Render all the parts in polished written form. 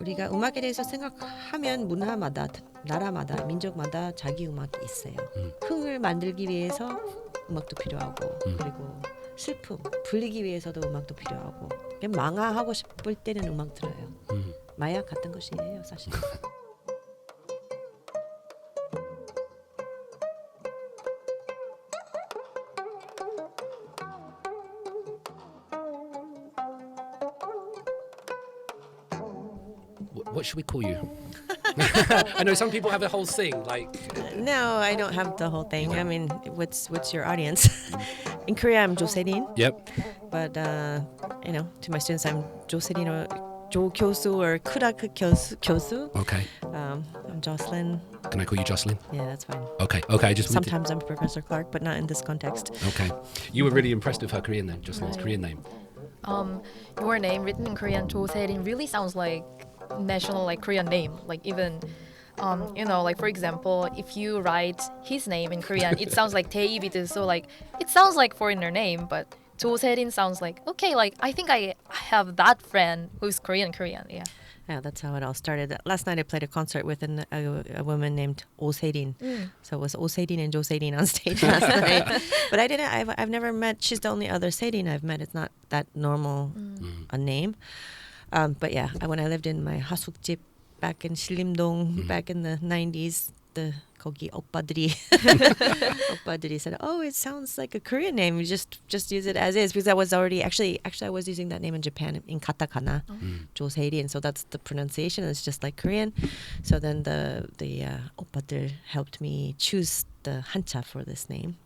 우리가 음악에 대해서 생각하면 문화마다, 나라마다, 민족마다 자기 음악이 있어요. 흥을 만들기 위해서 음악도 필요하고 그리고 슬픔, 불리기 위해서도 음악도 필요하고 그냥 망화하고 싶을 때는 음악 들어요. 마약 같은 것이에요 사실. What should we call you? I know some people have a whole thing like. No, I don't have the whole thing. I mean, what's your audience? In Korea, I'm Jocelyn. Yep. But to my students, I'm Jocelyn or Jo 교수 or Kurak 교수. Okay. I'm Jocelyn. Can I call you Jocelyn? Yeah, that's fine. Okay. Okay. Just sometimes I'm Professor Clark, but not in this context. Okay. You were really impressed with her Korean name, Jocelyn's Korean name. Your name written in Korean, 조세린, really sounds like national like Korean name. Like even like for example, if you write his name in Korean, it sounds like David. So like it sounds like foreigner name, but 조세린 sounds like okay. Like I think I have that friend who's Korean. Yeah. Yeah, that's how it all started. Last night I played a concert with a woman named Oh-Serin. So it was Oh-Serin and Jo-Serin on stage last night. But I've never met, she's the only other Serin I've met. It's not that normal a name. But yeah, when I lived in my hasukjip back in Shilimdong back in the 90s, 거기 오빠들이 said, oh, it sounds like a Korean name. You just use it as is, because I was already actually I was using that name in Japan in katakana, 조세린, and so that's the pronunciation. It's just like Korean. So then the 오빠들 helped me choose the hancha for this name.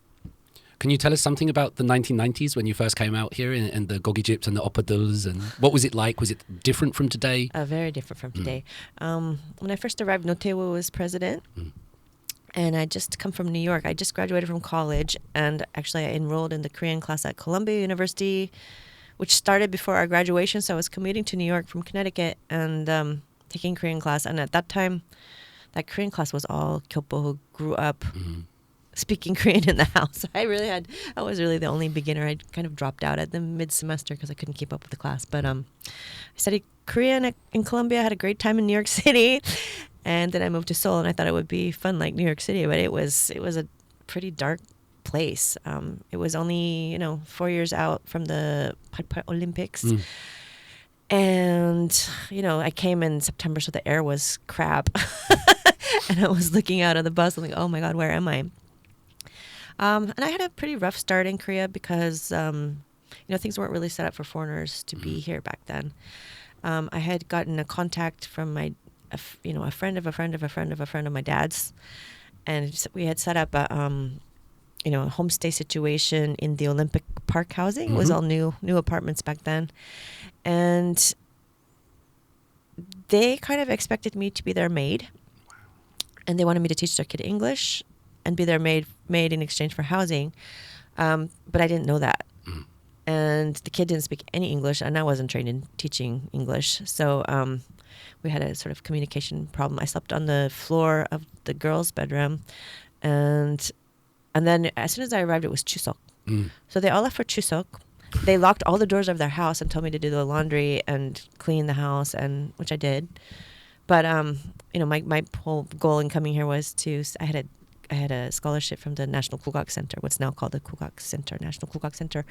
Can you tell us something about the 1990s when you first came out here and the gogijips and the oppadals, and what was it like? Was it different from today? Very different from today. When I first arrived, Notewo was president. And I just come from New York. I just graduated from college, and actually I enrolled in the Korean class at Columbia University, which started before our graduation. So I was commuting to New York from Connecticut and taking Korean class. And at that time, that Korean class was all kyopo who grew up speaking Korean in the house. I was really the only beginner. I kind of dropped out at the mid-semester because I couldn't keep up with the class. But I studied Korean in Columbia. I had a great time in New York City. And then I moved to Seoul, and I thought it would be fun like New York City, but it was a pretty dark place. It was only 4 years out from the Olympics, and I came in September, so the air was crap, and I was looking out of the bus, and like, oh my God, where am I? And I had a pretty rough start in Korea because things weren't really set up for foreigners to be here back then. I had gotten a contact from a friend of a friend of a friend of a friend of my dad's, and we had set up a homestay situation in the Olympic Park housing. It was all new apartments back then, and they kind of expected me to be their maid, and they wanted me to teach their kid English and be their maid in exchange for housing, but I didn't know that. And the kid didn't speak any English, and I wasn't trained in teaching English, so we had a sort of communication problem. I slept on the floor of the girls' bedroom, and then as soon as I arrived, it was Chuseok. So they all left for Chuseok. They locked all the doors of their house and told me to do the laundry and clean the house, and which I did. But my whole goal in coming here was I had a scholarship from the National Kugak Center, what's now called the Kugak Center, National Kugak Center,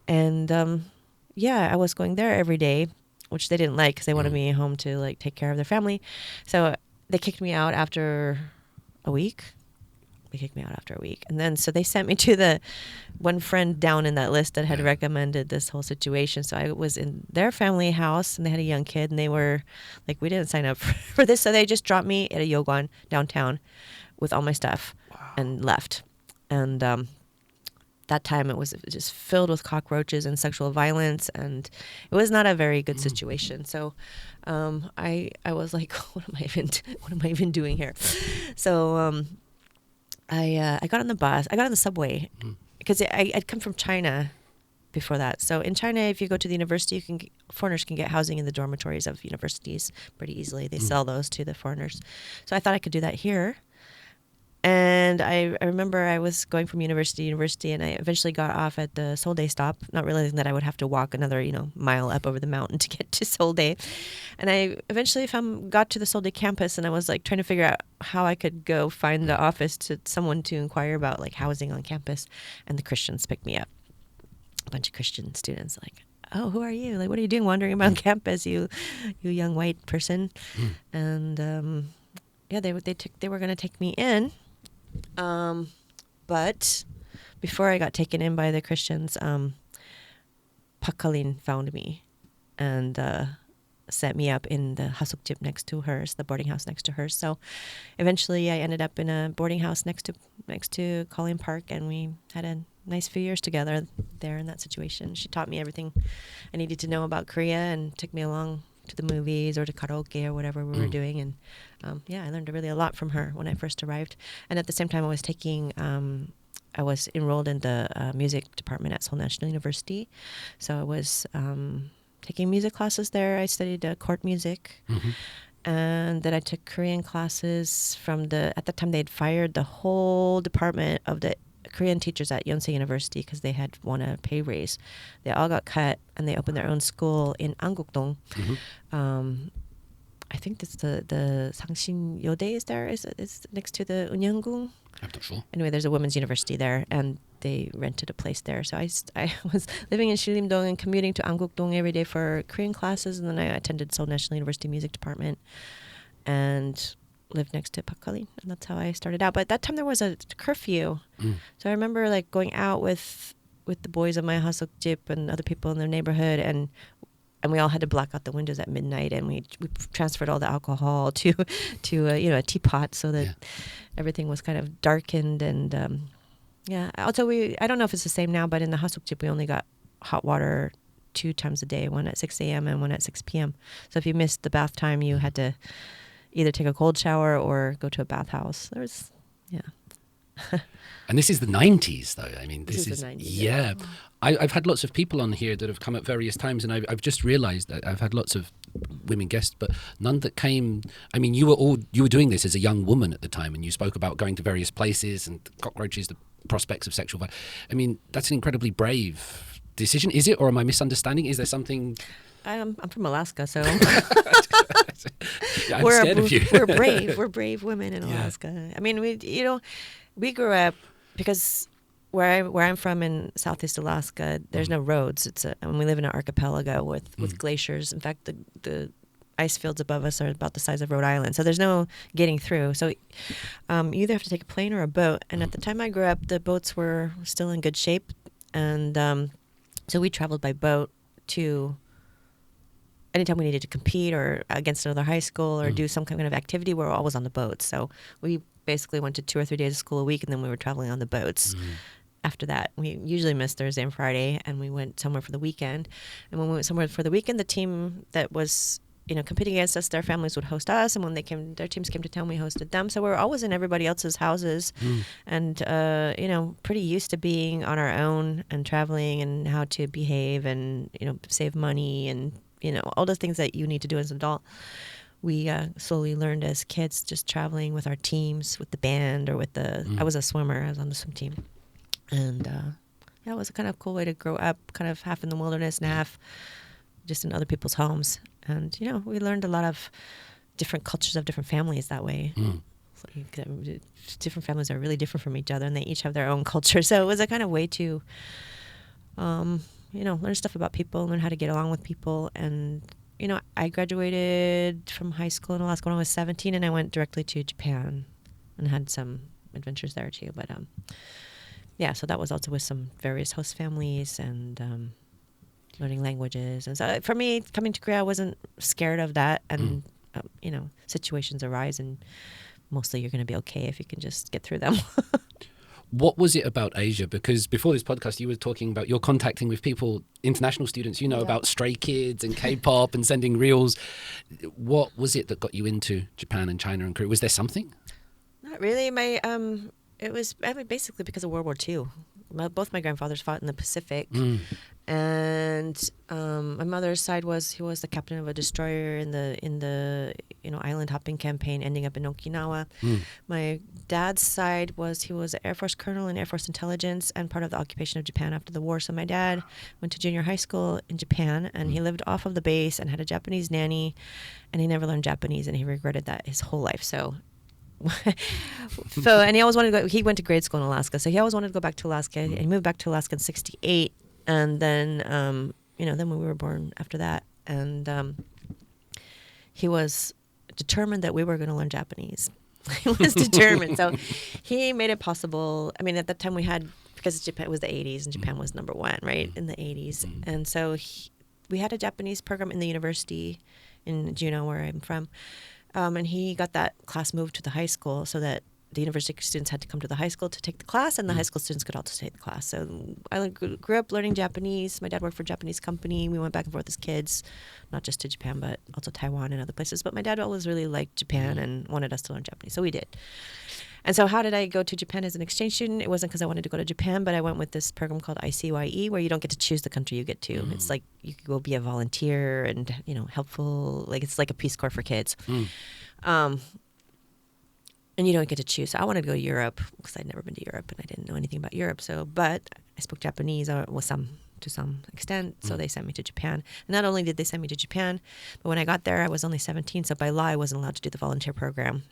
and I was going there every day, which they didn't like because they wanted me home to like take care of their family. So they kicked me out after a week. And then so they sent me to the one friend down in that list that had recommended this whole situation. So I was in their family house, and they had a young kid, and they were like, we didn't sign up for this. So they just dropped me at a yogwan downtown with all my stuff and left. And that time it was just filled with cockroaches and sexual violence, and it was not a very good situation. So I was like, what am I even doing here? So I got on the bus. I got on the subway because I'd come from China before that. So in China, if you go to the university, foreigners can get housing in the dormitories of universities pretty easily. They sell those to the foreigners. So I thought I could do that here. And I remember I was going from university to university, and I eventually got off at the Seouldae stop, not realizing that I would have to walk another, mile up over the mountain to get to Seouldae. And I eventually got to the Seouldae campus, and I was like trying to figure out how I could go find the office to someone to inquire about like housing on campus. And the Christians picked me up. A bunch of Christian students like, "Oh, who are you? Like, what are you doing wandering around campus, you young white person?" And they were going to take me in. But before I got taken in by the Christians, Pakalin found me and set me up in the hasukjip next to hers, the boarding house next to hers. So eventually I ended up in a boarding house next to Colleen Park, and we had a nice few years together there in that situation. She taught me everything I needed to know about Korea and took me along to the movies or to karaoke or whatever we were doing. And I learned really a lot from her when I first arrived. And at the same time, I was enrolled in the music department at Seoul National University. So I was taking music classes there. I studied court music. And then I took Korean classes at the time they had fired the whole department of the Korean teachers at Yonsei University because they had won a pay raise. They all got cut, and they opened their own school in Angukdong. I think that's the Sangshin Yode is there. Is next to the Unyeonggung. I'm not sure. Anyway, there's a women's university there, and they rented a place there. So I was living in Shilimdong and commuting to Angukdong every day for Korean classes, and then I attended Seoul National University Music Department, and lived next to Pakalin, and that's how I started out. But at that time there was a curfew, so I remember like going out with the boys of my hasukjip and other people in the neighborhood, and we all had to black out the windows at midnight, and we transferred all the alcohol to a teapot so that everything was kind of darkened. And also I don't know if it's the same now, but in the hasukjip we only got hot water 2 times a day, one at 6 a.m. and one at 6 p.m. So if you missed the bath time, you had to either take a cold shower or go to a bathhouse. And this is the 90s, though. I mean, this is the 90s. Yeah. I've had lots of people on here that have come at various times, and I've just realised that I've had lots of women guests, but none that came. I mean, you were doing this as a young woman at the time, and you spoke about going to various places and cockroaches, the prospects of sexual violence. I mean, that's an incredibly brave decision. Is it, or am I misunderstanding? Is there something? I'm from Alaska, so I'm scared of you. We're brave. We're brave women in Alaska. I mean, we grew up because where I'm from in Southeast Alaska, there's no roads. And we live in an archipelago with glaciers. In fact, the ice fields above us are about the size of Rhode Island, so there's no getting through. So you either have to take a plane or a boat. And at the time I grew up, the boats were still in good shape, and so we traveled by boat to. Anytime we needed to compete or against another high school or do some kind of activity, we were always on the boats. So we basically went to 2 or 3 days of school a week, and then we were traveling on the boats. After that, we usually missed Thursday and Friday, and we went somewhere for the weekend. And when we went somewhere for the weekend, the team that was competing against us, their families would host us, and when their teams came to town, we hosted them. So we were always in everybody else's houses, and pretty used to being on our own and traveling and how to behave and save money and all those things that you need to do as an adult. We slowly learned as kids, just traveling with our teams, with the band, or with I was a swimmer. I was on the swim team. And it was a kind of cool way to grow up, kind of half in the wilderness and half just in other people's homes. And, we learned a lot of different cultures of different families that way. Different families are really different from each other, and they each have their own culture. So it was a kind of way to learn stuff about people, learn how to get along with people. And, I graduated from high school in Alaska when I was 17, and I went directly to Japan and had some adventures there too. But, so that was also with some various host families and learning languages. And so for me, coming to Korea, I wasn't scared of that. And, situations arise, and mostly you're going to be okay if you can just get through them. What was it about Asia? Because before this podcast, you were talking about you're contacting with people, international students, about Stray Kids and K-pop and sending reels. What was it that got you into Japan and China and Korea? Was there something? Not really. It was basically because of World War II. both my grandfathers fought in the Pacific. And my mother's side he was the captain of a destroyer in the island hopping campaign, ending up in Okinawa. My dad's side he was an Air Force colonel in Air Force intelligence and part of the occupation of Japan after the war. So my dad went to junior high school in Japan, and he lived off of the base and had a Japanese nanny, and he never learned Japanese, and he regretted that his whole life. So and he always wanted to go. He went to grade school in Alaska, so he always wanted to go back to Alaska. And he moved back to Alaska in '68. And then, then we were born after that. And he was determined that we were going to learn Japanese. He was determined. So he made it possible. I mean, at that time because Japan was the 80s and Japan was number one, right, in the 80s. And so we had a Japanese program in the university in Juneau, where I'm from. And he got that class moved to the high school so that the university students had to come to the high school to take the class, and the high school students could also take the class. So I grew up learning Japanese. My dad worked for a Japanese company. We went back and forth as kids, not just to Japan, but also Taiwan and other places. But my dad always really liked Japan and wanted us to learn Japanese, so we did. And so how did I go to Japan as an exchange student? It wasn't because I wanted to go to Japan, but I went with this program called IIIZ, where you don't get to choose the country you get to. It's like you could go be a volunteer and, helpful. Like it's like a Peace Corps for kids. And you don't get to choose. So I wanted to go to Europe because I'd never been to Europe and I didn't know anything about Europe. But I spoke Japanese to some extent. So they sent me to Japan. And not only did they send me to Japan, but when I got there, I was only 17. So by law, I wasn't allowed to do the volunteer program.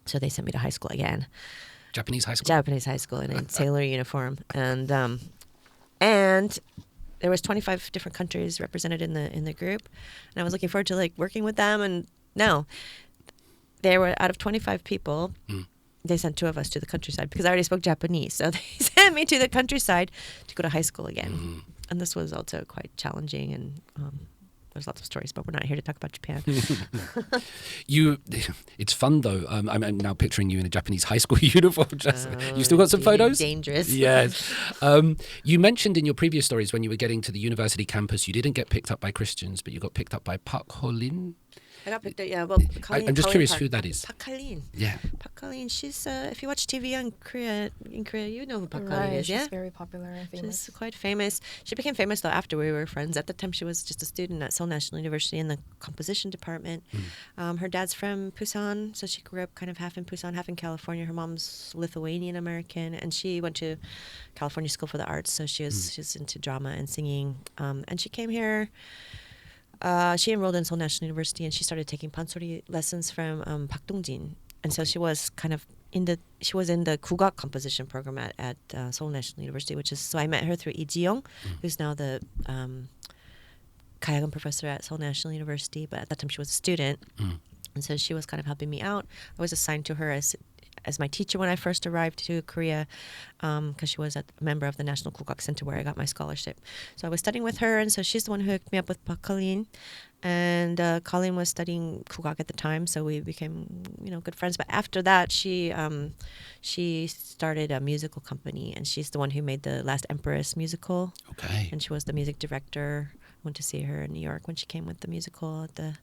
So they sent me to high school again. Japanese high school? Japanese high school in a sailor uniform. And there was 25 different countries represented in the group. And I was looking forward to working with them. And no. They were out of 25 people. They sent 2 of us to the countryside because I already spoke Japanese. So they sent me to the countryside to go to high school again. And this was also quite challenging. And there's lots of stories, but we're not here to talk about Japan. It's fun though. I'm now picturing you in a Japanese high school uniform. You still got some photos? Dangerous. Yes. You mentioned in your previous stories when you were getting to the university campus, you didn't get picked up by Christians, but you got picked up by Park Ho-lin. I got picked up, yeah. Well, I'm just curious who that is. Park Ho-lin. Yeah. Park Ho-lin, she's, if you watch TV in Korea, you know who Park Ho-lin is, she's yeah? very popular and famous. She's quite famous. She became famous, though, after we were friends. At the time, she was just a student at Seoul National University in the composition department. Her dad's from Busan, so she grew up kind of half in Busan, half in California. Her mom's Lithuanian-American, and she went to California School for the Arts, so she's into drama and singing. And she came here. She enrolled in Seoul National University, and she started taking Pansori lessons from Park Dong-jin. And so she was kind of in the 국악 composition program at Seoul National University, so I met her through Lee Ji-young, who's now the gayageum professor at Seoul National University, but at that time she was a student. And so she was kind of helping me out. I was assigned to her as my teacher when I first arrived to Korea, because she was a member of the National Kugak Center where I got my scholarship. So I was studying with her, and so she's the one who hooked me up with Park Ho-lin. And Colleen was studying Kugak at the time, so we became, good friends. But after that, she started a musical company, and she's the one who made the Last Empress musical. Okay. And she was the music director. I went to see her in New York when she came with the musical at the.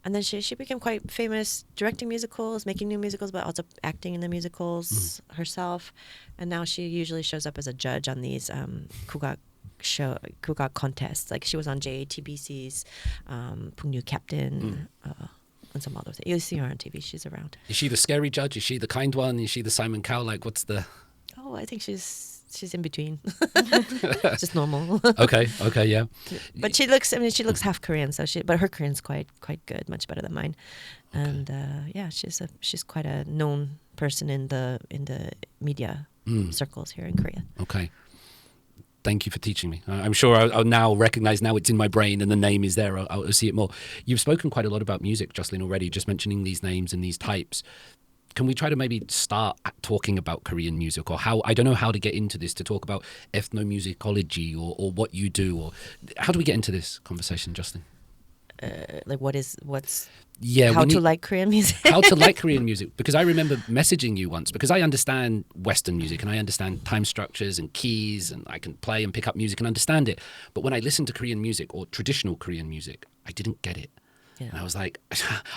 And then she became quite famous directing musicals, making new musicals, but also acting in the musicals herself. And now she usually shows up as a judge on these kugak contests. Like she was on JATBC's Pungnu Captain and some other things. You'll see her on TV. She's around. Is she the scary judge? Is she the kind one? Is she the Simon Cowell? What's the... Oh, I think she's in between. Just normal. Okay, yeah. But she looks half Korean, but her Korean's quite good, much better than mine. Okay. And she's quite a known person in the media circles here in Korea. Okay. Thank you for teaching me. I'm sure I'll now recognize, now it's in my brain and the name is there. I'll see it more. You've spoken quite a lot about music, Jocelyn, already, just mentioning these names and these types. Can we try to maybe start talking about Korean music, or how, I don't know how to get into this, to talk about ethnomusicology or what you do, or how do we get into this conversation, Jocelyn? How to like Korean music? How to like Korean music, because I remember messaging you once, because I understand Western music and I understand time structures and keys, and I can play and pick up music and understand it. But when I listen to Korean music or traditional Korean music, I didn't get it. Yeah. And I was like,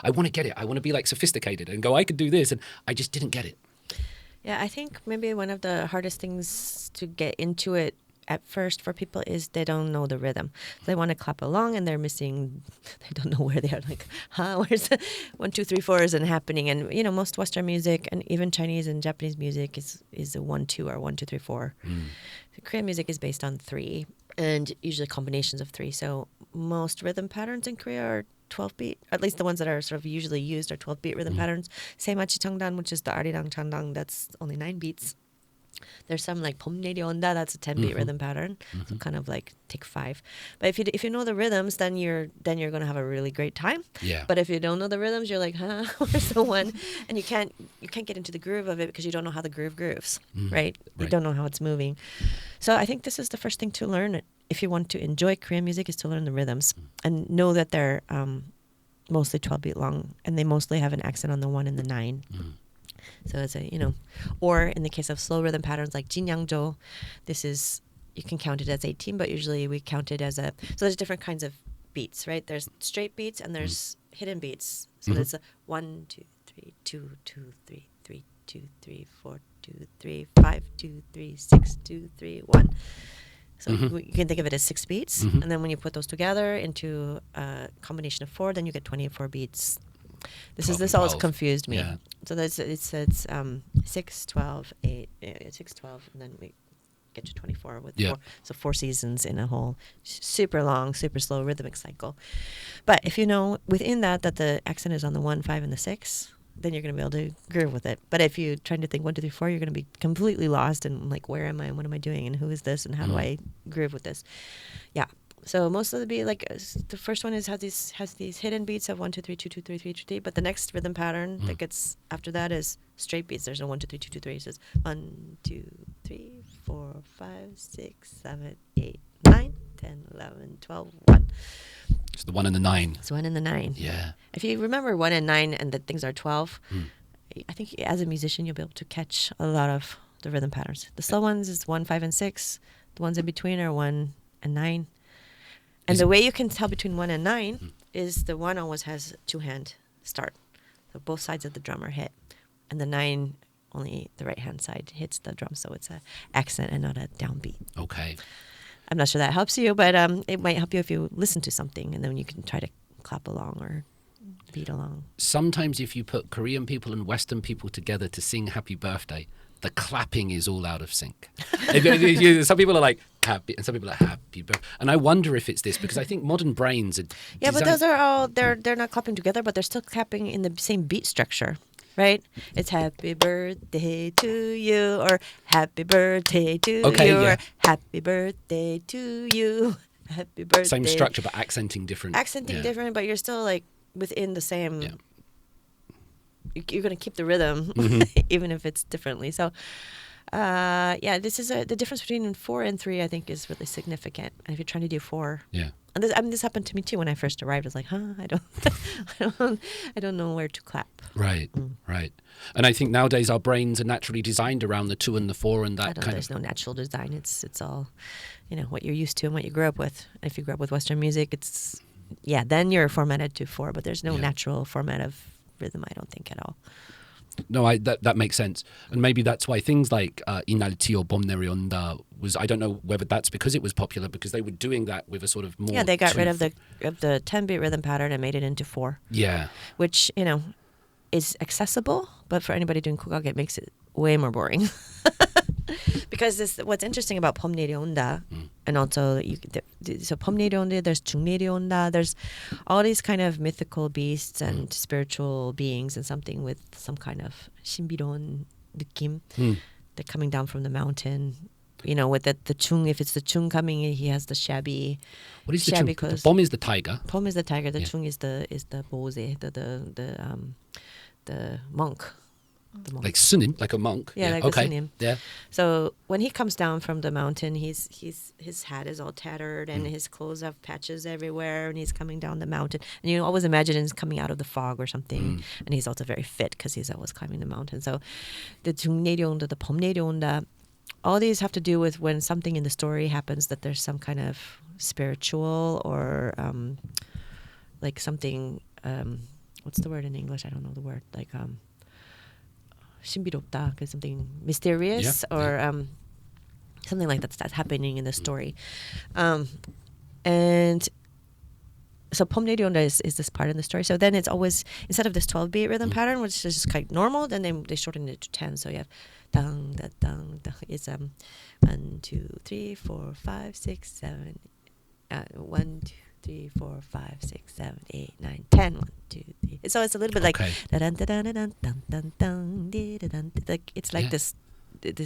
I want to get it. I want to be sophisticated and go, I could do this. And I just didn't get it. Yeah, I think maybe one of the hardest things to get into it at first for people is they don't know the rhythm. They want to clap along and they're missing, they don't know where they are. Like, where's the 1, 2, 3, 4 isn't happening? And, most Western music and even Chinese and Japanese music is a 1, 2 or 1, 2, 3, 4. Korean music is based on 3 and usually combinations of 3. So most rhythm patterns in Korea are 12 beat, at least the ones that are sort of usually used are 12 beat rhythm patterns. Seimachi Cheongdan, which is the arirang chandang, that's only 9 beats. There's some like 봄 내려온다, that's a 10 beat rhythm pattern. So kind of like take 5. But if you know the rhythms, then you're going to have a really great time. Yeah. But if you don't know the rhythms, you're like, where's the one? And you can't get into the groove of it because you don't know how the groove grooves, right? You don't know how it's moving. So I think this is the first thing to learn if you want to enjoy Korean music, is to learn the rhythms and know that they're mostly 12 beat long and they mostly have an accent on the 1 and the 9. So it's or in the case of slow rhythm patterns like 진양조, this is, you can count it as 18, but usually we count it as so there's different kinds of beats, right? There's straight beats and there's hidden beats. So there's a 1, 2, 3, 2, 2, 3, 3, 2, 3, 4, 2, 3, 5, 2, 3, 6, 2, 3, 1. So you can think of it as 6 beats. And then when you put those together into a combination of 4, then you get 24 beats. This always confused me. Yeah. So it's 6, 12, 8, 6, 12, and then we get to 24 with 4. So 4 seasons in a whole super long, super slow rhythmic cycle. But if you know within that the accent is on the 1, 5, and the 6, then you're going to be able to groove with it. But if you're trying to think 1, 2, 3, 4, you're going to be completely lost and like, where am I and what am I doing and who is this and how do I groove with this? Yeah. So most of the beat, like the first one has these hidden beats of 1, 2, 3, 2, 2, 3, 3, 2, 3. But the next rhythm pattern that gets after that is straight beats. There's no 1, 2, 3, 2, 2, 3. It says 1, 2, 3, 4, 5, 6, 7, 8, 9, 10, 11, 12, 1. It's the 1 and the 9. It's 1 and the 9. Yeah. If you remember 1 and 9 and that things are 12, I think as a musician you'll be able to catch a lot of the rhythm patterns. The slow ones is 1, 5, and 6. The ones in between are 1 and 9. And the way you can tell between 1 and 9 is the 1 always has 2-hand start. So both sides of the drum are hit. And the 9, only the right-hand side hits the drum. So it's an accent and not a downbeat. Okay. I'm not sure that helps you, but it might help you if you listen to something and then you can try to clap along or beat along. Sometimes if you put Korean people and Western people together to sing Happy Birthday, the clapping is all out of sync. Some people are like happy and some people are happy birthday. And I wonder if it's this because I think modern brains are but those are all they're not clapping together, but they're still clapping in the same beat structure, right? It's happy birthday to you or happy birthday to you or happy birthday to you. Happy birthday. Same structure but accenting different. Different, but you're still like within the same you're going to keep the rhythm even if it's differently. So this is the difference between 4 and 3 I think is really significant. And if you're trying to do 4, and this happened to me too when I first arrived. I was like, I don't know where to clap. Right. And I think nowadays our brains are naturally designed around the 2 and the 4 and that kind there's no natural design. It's all what you're used to and what you grew up with. And if you grew up with Western music, it's then you're formatted to 4, but there's no natural format of rhythm, I don't think, at all. No, that makes sense. And maybe that's why things like Inalti or 봄 내려온다 was, I don't know whether that's because it was popular, because they were doing that with a sort of more... Yeah, they got rid of the 10-beat rhythm pattern and made it into 4. Yeah. Which, is accessible, but for anybody doing kugak, it makes it way more boring. Because what's interesting about 봄 내려온다, and also so 봄 내려온다, there's 중 내려온다, there's all these kind of mythical beasts and spiritual beings and something with some kind of 신비로운 느낌. They're coming down from the mountain. With the 중, if it's the 중 coming, he has the shabby. What is the 중? The 봄 is the tiger. 봄 is the tiger. The 중 is the 보세, the monk. Like sunim, like a monk. Yeah, like a sunim. Yeah. So when he comes down from the mountain, his hat is all tattered and his clothes have patches everywhere, and he's coming down the mountain. And you always imagine he's coming out of the fog or something. And he's also very fit because he's always climbing the mountain. So the 중 내려온다, the 봄 내려온다, all these have to do with when something in the story happens that there's some kind of spiritual or like something. What's the word in English? I don't know the word. Like 신비롭다, because something mysterious or something like that's happening in the story. And so pomneryonda is this part in the story. So then it's always, instead of this 12-beat rhythm pattern, which is just kind of normal, then they shorten it to 10. So you have dang, da, dang, dang. It's 1, 2, 3, 4, 5, 6, 7. 1, 2, 3, 4, 5, 6, 7, 8, 9, 10. 1, 2, 3. So it's a little bit like like it's like this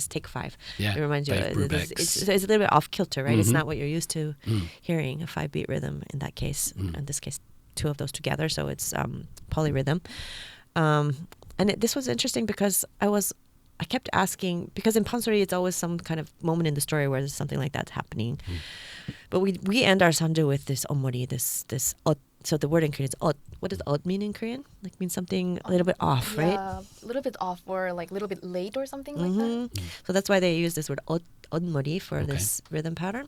take 5. Yeah. It reminds you. It's a little bit off kilter, right? It's not what you're used to hearing, a 5-beat rhythm in that case. In this case, 2 of those together, so it's polyrhythm. And this was interesting because I kept asking, because in Pansori it's always some kind of moment in the story where there's something like that's happening. But we end our sanjo with this omori, this ot. So the word in Korean is ot. What does ot mean in Korean? Like means something a little bit off, right? Yeah, a little bit off or like a little bit late or something like that. So that's why they use this word otmori for this rhythm pattern.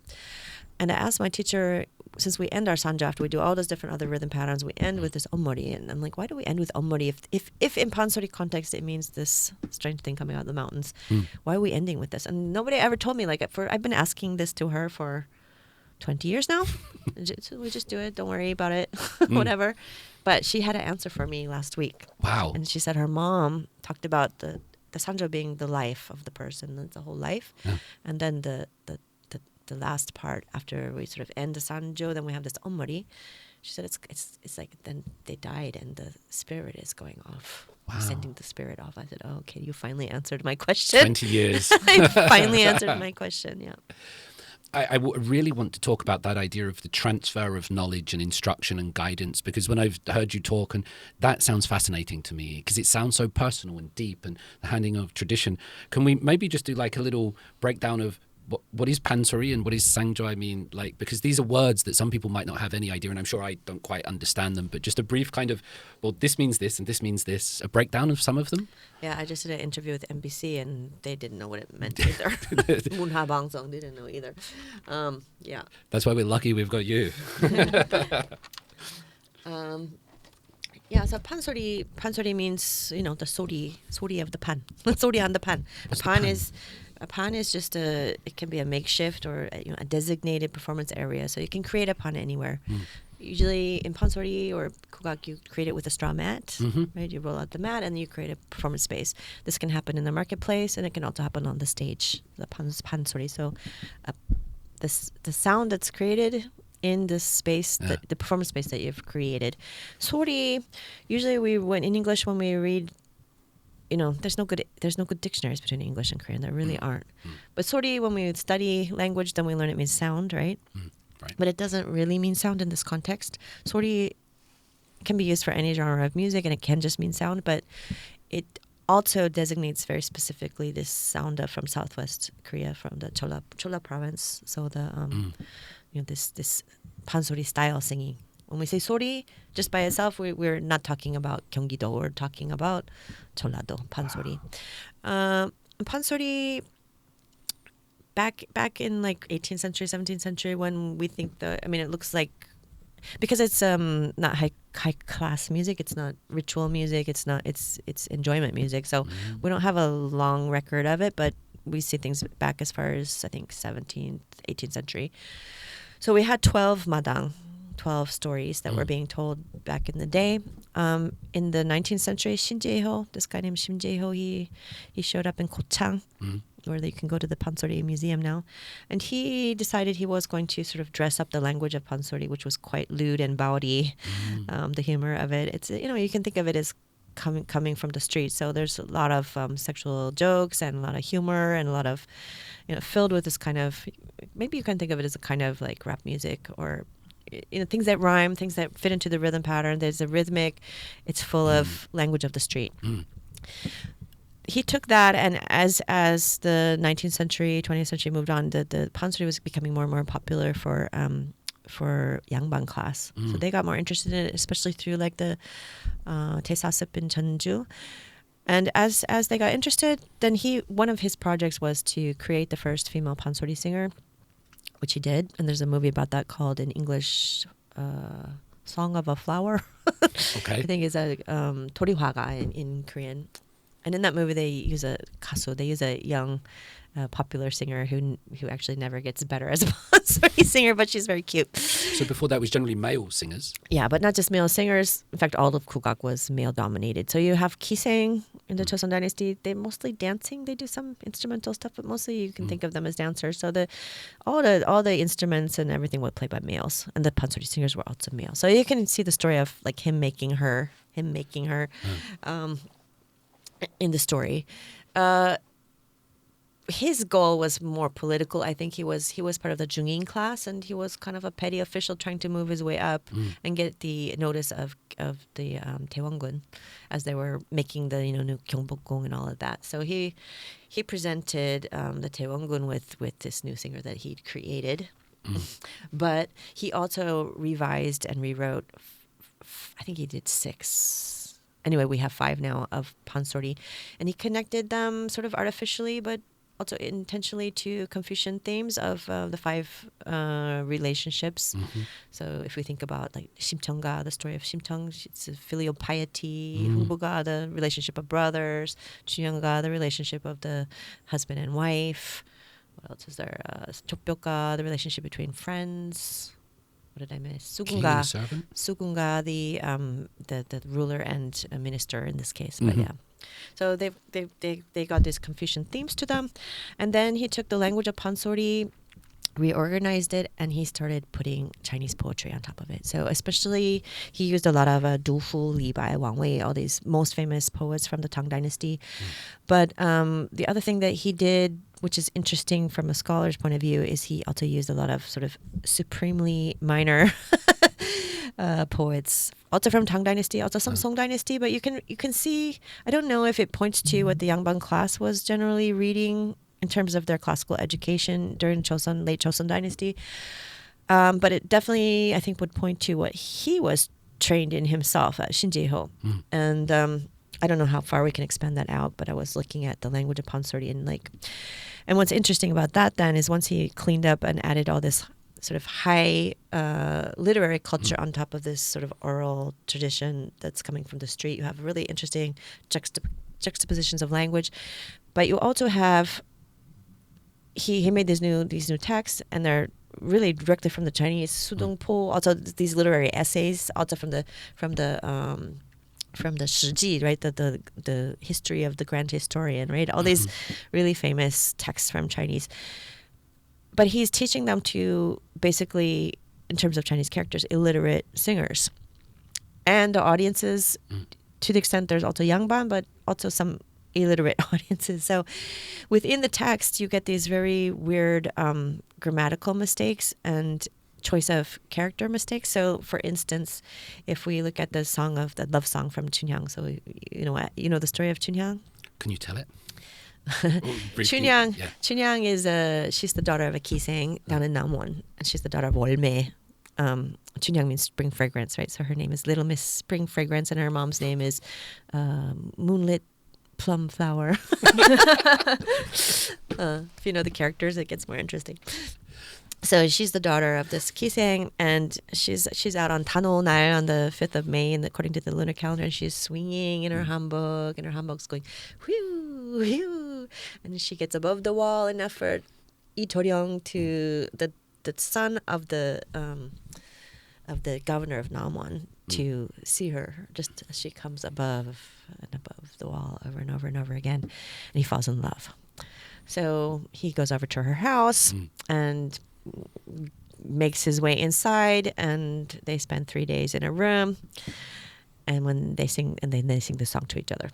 And I asked my teacher, since we end our sanjo after we do all those different other rhythm patterns, we end with this omori. And I'm like, why do we end with omori? If in Pansori context it means this strange thing coming out of the mountains, why are we ending with this? And nobody ever told me. Like I've been asking this to her for 20 years now. So we just do it. Don't worry about it. Whatever. But she had an answer for me last week. Wow. And she said her mom talked about the sanjo being the life of the person, the whole life. Yeah. And then the last part, after we sort of end the sanjo, then we have this omori. She said it's like then they died and the spirit is going off. Wow. Sending the spirit off. I said, oh, okay, you finally answered my question. 20 years. I finally answered my question, yeah. I really want to talk about that idea of the transfer of knowledge and instruction and guidance, because when I've heard you talk, and that sounds fascinating to me because it sounds so personal and deep, and the handing of tradition. Can we maybe just do like a little breakdown of what is Pansori and what is Sanjo? I mean, like, because these are words that some people might not have any idea, and I'm sure I don't quite understand them, but just a brief kind of, well, this means this and this means this, a breakdown of some of them? Yeah, I just did an interview with NBC and they didn't know what it meant either. 문화 방송 didn't know either. Yeah. That's why we're lucky we've got you. Yeah, so Pansori means, the sori of the pan. Sori on the pan. A pan is just it can be a makeshift or a designated performance area. So you can create a pan anywhere. Usually in Pansori or Kugak, you create it with a straw mat, right? You roll out the mat and you create a performance space. This can happen in the marketplace and it can also happen on the stage, the Pansori. So the sound that's created in this space, the performance space that you've created. Sori, usually when in English when we read, there's no good dictionaries between English and Korean. There really aren't. But sori, when we study language, then we learn it means sound, right? Right. But it doesn't really mean sound in this context. Sori can be used for any genre of music, and it can just mean sound. But it also designates very specifically this sound from Southwest Korea, from the Chola province. So the this Pansori style singing. When we say sori, just by itself, we're not talking about Gyeonggi-do. We're talking about Chola-do, Pansori. Pansori, back in like 18th century, 17th century, when we think it looks like, because it's not high class music, it's not ritual music, it's enjoyment music. So we don't have a long record of it, but we see things back as far as I think 17th, 18th century. So we had 12 madang. 12 stories that were being told back in the day. In the 19th century, Shin Jae-ho, this guy named Shin Jae-ho, he showed up in Gochang, where you can go to the Pansori Museum now. And he decided he was going to sort of dress up the language of Pansori, which was quite lewd and bawdy, the humor of it. It's, you can think of it as coming from the street. So there's a lot of sexual jokes and a lot of humor and a lot of, filled with this kind of, maybe you can think of it as a kind of like rap music or things that rhyme, things that fit into the rhythm pattern. There's a rhythmic. It's full of language of the street. He took that, and as the 19th century, 20th century moved on, the Pansori was becoming more and more popular for yangbang class. So they got more interested in it, especially through like the Taesasip in Jeonju. And as they got interested, then one of his projects was to create the first female Pansori singer, which he did, and there's a movie about that called in English Song of a Flower. Okay. I think it's a 도리화가 in Korean. And in that movie, they use a kaso. They use a young, popular singer who actually never gets better as a Pansori singer, but she's very cute. So before that was generally male singers. Yeah, but not just male singers. In fact, all of Kugak was male dominated. So you have Kiseng in the Joseon Dynasty. They're mostly dancing. They do some instrumental stuff, but mostly you can think of them as dancers. So all the instruments and everything were played by males, and the Pansori singers were also male. So you can see the story of like him making her. In the story, his goal was more political. I think he was part of the JoongAng class, and he was kind of a petty official trying to move his way up and get the notice of the Daewongun as they were making the new Gyeongbokgung and all of that. So he presented the Daewongun with this new singer that he'd created, but he also revised and rewrote. I think he did 6. Anyway, we have 5 now of Pansori, and he connected them sort of artificially, but also intentionally to Confucian themes of the 5 relationships. So if we think about like Seopyeonjae, the story of Seopyeonjae, it's a filial piety. Hungboga, the relationship of brothers. Chunhyanga, the relationship of the husband and wife. What else is there? Seopyeonjae, the relationship between friends. What did I miss? Sugunga, the ruler and minister in this case. But yeah, so they got these Confucian themes to them, and then he took the language of Pansori, reorganized it, and he started putting Chinese poetry on top of it. So especially he used a lot of Du Fu, Li Bai, Wang Wei, all these most famous poets from the Tang Dynasty. But the other thing that he did, which is interesting from a scholar's point of view, is he also used a lot of sort of supremely minor poets, also from Tang Dynasty, also some Song Dynasty. But you can see, I don't know if it points to what the Yangbang class was generally reading in terms of their classical education during late Joseon Dynasty. But it definitely, I think, would point to what he was trained in himself at Shinjeho. And I don't know how far we can expand that out, but I was looking at the language of Pansori and what's interesting about that then is once he cleaned up and added all this sort of high literary culture on top of this sort of oral tradition that's coming from the street, you have really interesting juxtapositions of language. But you also have he made these new texts, and they're really directly from the Chinese. Sudongpo, also these literary essays, also from the Shiji, right? The history of the grand historian, right? All these really famous texts from Chinese. But he's teaching them to basically, in terms of Chinese characters, illiterate singers. And the audiences, to the extent there's also Yangban, but also some illiterate audiences. So within the text, you get these very weird grammatical mistakes and choice of character mistakes. So for instance, if we look at the love song from Chunhyang, so you know the story of Chunhyang? Can you tell it? Chunhyang is she's the daughter of a kiseng down in Namwon, and she's the daughter of Wolme. Chunhyang means spring fragrance, right? So her name is Little Miss Spring Fragrance, and her mom's name is Moonlit Plum Flower. If you know the characters, it gets more interesting. So she's the daughter of this kiseng, and she's out on Tano Nal on the 5th of May, and according to the lunar calendar, and she's swinging in her hanbok, and her hanbok's going whew, whew, and she gets above the wall enough for Lee To-ryong, to the son of the governor of Namwon, to see her just as she comes above and above the wall over and over and over again, and he falls in love. So he goes over to her house and makes his way inside, and they spend 3 days in a room. And when they sing the song to each other,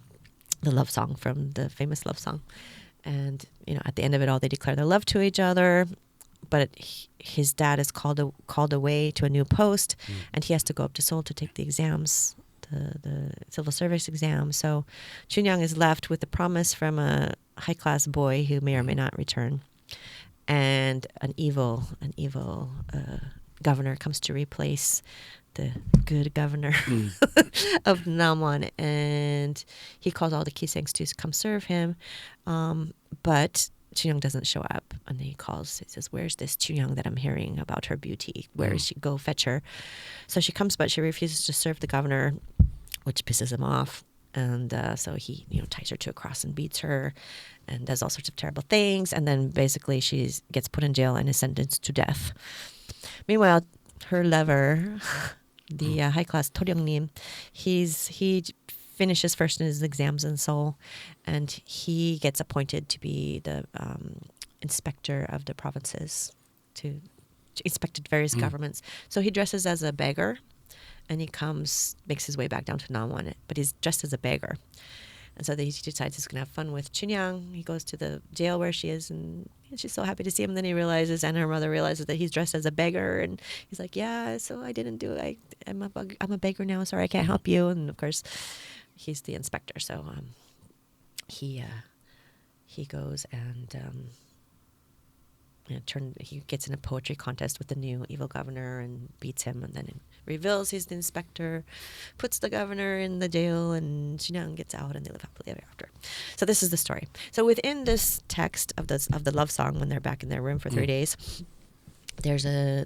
the love song from the famous love song. And at the end of it all, they declare their love to each other. But his dad is called away to a new post, and he has to go up to Seoul to take the exams, the civil service exam. So Chunhyang is left with the promise from a high-class boy who may or may not return, and an evil governor comes to replace the good governor of Namwon, and he calls all the kisengs to come serve him, but Chunhyang doesn't show up, and he says, "Where's this Chunhyang that I'm hearing about her beauty? Where is she? Go fetch her." So she comes, but she refuses to serve the governor, which pisses him off. And so he, ties her to a cross and beats her and does all sorts of terrible things. And then basically she gets put in jail and is sentenced to death. Meanwhile, her lover, the high-class Toryongnim, he finishes first in his exams in Seoul, and he gets appointed to be the inspector of the provinces to inspect various governments. So he dresses as a beggar. And he makes his way back down to Namwon, but he's dressed as a beggar. And so he decides he's going to have fun with JoongAng. He goes to the jail where she is, and she's so happy to see him. Then he realizes, and her mother realizes, that he's dressed as a beggar. And he's like, yeah, so I didn't do it. I'm a beggar now. Sorry, I can't help you. And of course, he's the inspector. So he goes and he gets in a poetry contest with the new evil governor and beats him, and then it reveals he's the inspector, puts the governor in the jail, and JoongAng gets out, and they live happily ever after. So this is the story. So within this text of the love song, when they're back in their room for 3 days, there's a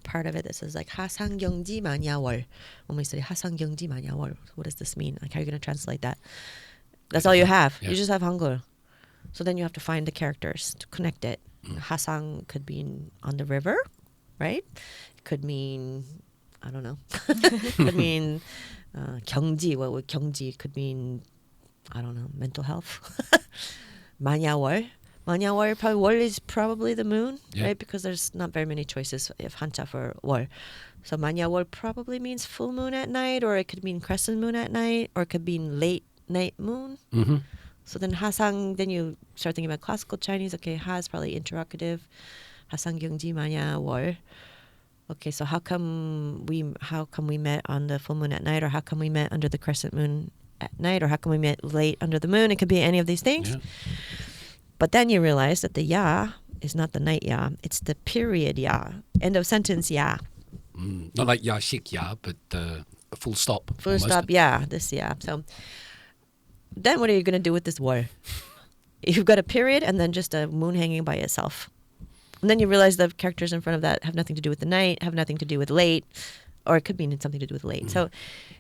part of it that says like 하상경지 마냐월. When we say 하상경지 마냐월, what does this mean? Like, how are you going to translate that? That's all you have. Yeah. You just have Hangul. So then you have to find the characters to connect it. Hasang could mean on the river, right? It could mean, I don't know. Could mean 경지. What would 경지? Could mean, I don't know, mental health. 마냐월. 마냐월, probably 월 is probably the moon, right? Because there's not very many choices of 한자 for 월. So 마냐월 probably means full moon at night, or it could mean crescent moon at night, or it could mean late night moon. Mm-hmm. So then hasang, then you start thinking about classical Chinese. Okay, ha is probably interrogative. Hasang gyungji manya wol. Okay, so how come we met on the full moon at night, or how come we met under the crescent moon at night, or how come we met late under the moon? It could be any of these things. Yeah. But then you realize that the ya is not the night ya, it's the period ya. End of sentence ya. Not like ya shik ya, but a full stop. Full almost. stop ya, this ya. So then what are you going to do with this word? You've got a period and then just a moon hanging by itself. And then you realize the characters in front of that have nothing to do with the night, have nothing to do with late, or it could mean something to do with late. So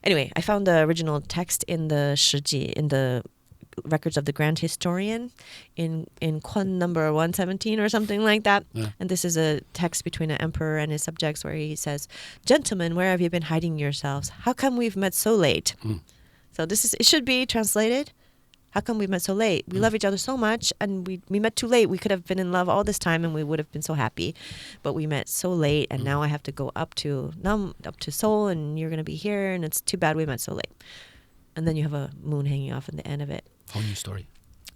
anyway, I found the original text in the Shiji, in the records of the Grand Historian in Kwon number 117 or something like that. Yeah. And this is a text between an emperor and his subjects where he says, "Gentlemen, where have you been hiding yourselves? How come we've met so late?" So it should be translated, how come we met so late? We love each other so much, and we met too late. We could have been in love all this time, and we would have been so happy. But we met so late, and now I have to go up to Seoul, and you're going to be here, and it's too bad we met so late. And then you have a moon hanging off in the end of it. Whole new story.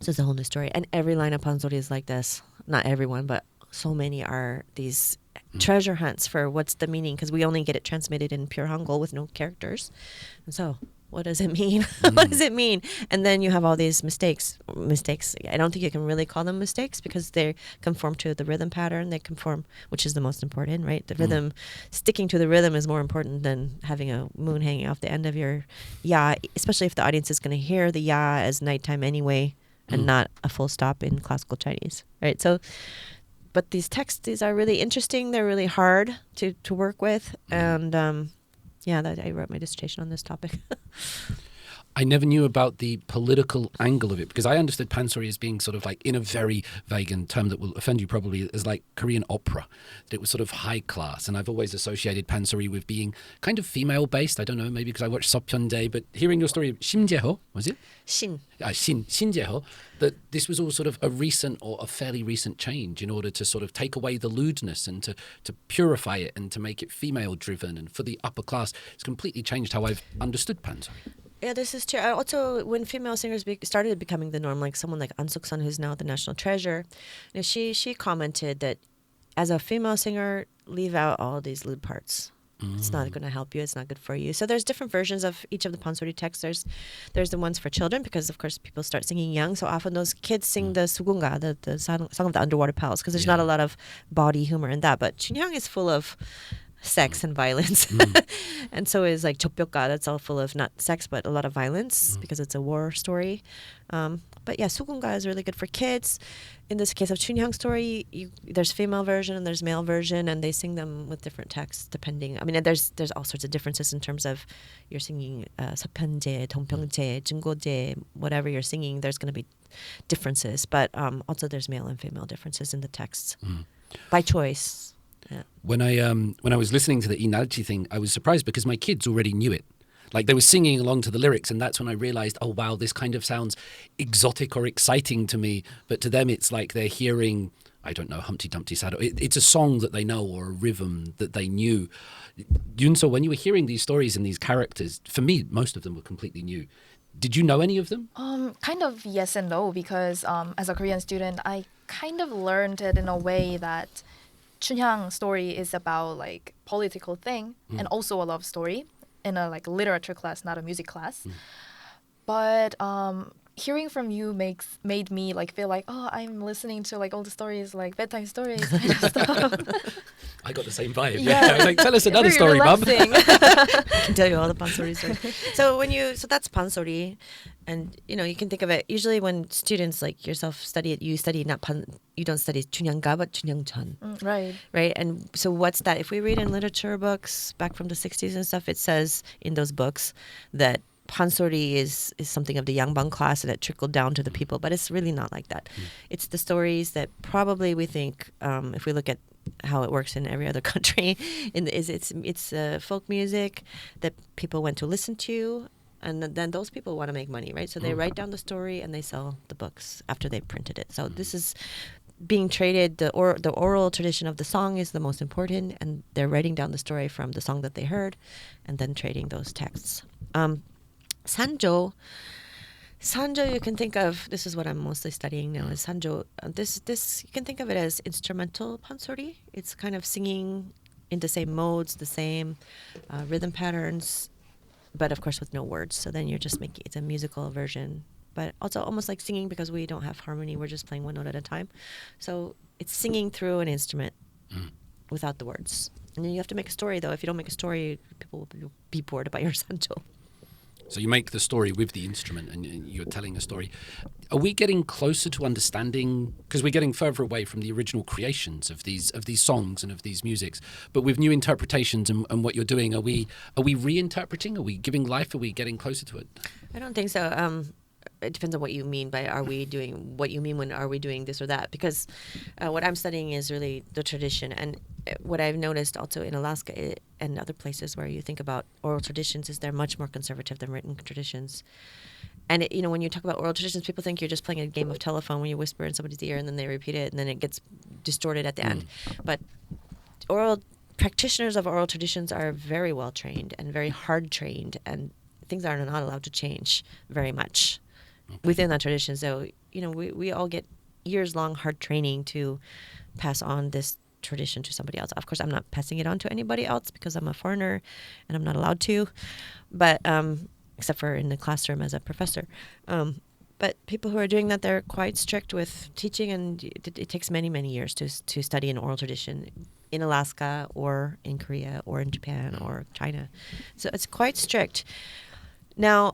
So it's a whole new story. And every line of Pansori is like this. Not everyone, but so many are these treasure hunts for what's the meaning, because we only get it transmitted in pure Hangul with no characters. And so, what does it mean? What does it mean? And then you have all these mistakes. I don't think you can really call them mistakes because they conform to the rhythm pattern. They conform, which is the most important, right? The rhythm, sticking to the rhythm is more important than having a moon hanging off the end of your ya, especially if the audience is going to hear the ya as nighttime anyway and not a full stop in classical Chinese, right? So, but these texts, these are really interesting. They're really hard to work with. And I wrote my dissertation on this topic. I never knew about the political angle of it, because I understood Pansori as being sort of like, in a very vague term that will offend you probably, as like Korean opera, that it was sort of high class. And I've always associated Pansori with being kind of female based. I don't know, maybe because I watched Seopyeonjae, but hearing your story of Shimjaeho, was it? Shinjaeho, that this was all sort of a recent or a fairly recent change in order to sort of take away the lewdness and to purify it and to make it female driven and for the upper class. It's completely changed how I've understood Pansori. Yeah, this is true. Also, when female singers started becoming the norm, like someone like An Suk-sun, who's now the national treasure, she commented that as a female singer, leave out all these lewd parts. It's not going to help you. It's not good for you. So there's different versions of each of the Pansori texts. There's the ones for children, because of course people start singing young. So often those kids sing the sugunga, the song of the underwater palace, because there's not a lot of body humor in that. But JoongAng is full of sex and violence. And so is like Seopyeonjae, that's all full of not sex but a lot of violence because it's a war story. But yeah, 수군가 is really good for kids. In this case of JoongAng story, there's female version and there's male version, and they sing them with different texts depending. I mean, there's all sorts of differences in terms of you're singing Seopyeonjae, 동평제, 증고제, whatever you're singing. There's going to be differences, but also there's male and female differences in the texts by choice. Yeah. When I was listening to the IIIZ thing, I was surprised because my kids already knew it. Like they were singing along to the lyrics, and that's when I realized, oh wow, this kind of sounds exotic or exciting to me. But to them, it's like they're hearing, I don't know, Humpty Dumpty Sat. It's a song that they know or a rhythm that they knew. Yunso, when you were hearing these stories and these characters, for me, most of them were completely new. Did you know any of them? Kind of yes and no, because as a Korean student, I kind of learned it in a way that JoongAng story is about like political thing and also a love story in a like literature class, not a music class. But hearing from you made me like feel like, oh, I'm listening to like all the stories, like bedtime stories kind of stuff. I got the same vibe. Yeah. I was like, tell us another Very story, Mum. relaxing. I can tell you all the Pansori stories. So that's Pansori, and you can think of it. Usually when students like yourself study it, you don't study JoongAng가 but JoongAngchun. Right. And so what's that? If we read in literature books back from the 60s and stuff, it says in those books that Pansori is something of the yangbang class and it trickled down to the people, but it's really not like that. It's the stories that probably we think, if we look at how it works in every other country, it's folk music that people went to listen to, and then those people want to make money, right? So they write down the story and they sell the books after they printed it. So this is being traded. The oral tradition of the song is the most important, and they're writing down the story from the song that they heard, and then trading those texts. Sanjo, you can think of, this is what I'm mostly studying now, is Sanjo. This you can think of it as instrumental pansori. It's kind of singing in the same modes, the same rhythm patterns, but of course with no words. So then you're just making, it's a musical version, but also almost like singing because we don't have harmony. We're just playing one note at a time. So it's singing through an instrument without the words. And then you have to make a story, though. If you don't make a story, people will be bored about your Sanjo. So you make the story with the instrument and you're telling a story. Are we getting closer to understanding, because we're getting further away from the original creations of these songs and of these musics, but with new interpretations and what you're doing, are we reinterpreting? Are we giving life? Are we getting closer to it? I don't think so. It depends on what you mean by are we doing, what you mean when are we doing this or that, because what I'm studying is really the tradition. And what I've noticed also in Alaska and other places where you think about oral traditions is they're much more conservative than written traditions. And when you talk about oral traditions, people think you're just playing a game of telephone when you whisper in somebody's ear and then they repeat it and then it gets distorted at the end. But practitioners of oral traditions are very well trained and very hard trained, and things are not allowed to change very much within that tradition. So, we all get years-long hard training to pass on this tradition to somebody else. Of course, I'm not passing it on to anybody else because I'm a foreigner and I'm not allowed to, but except for in the classroom as a professor. But people who are doing that, they're quite strict with teaching, and it takes many, many years to study an oral tradition in Alaska or in Korea or in Japan or China. So it's quite strict. Now,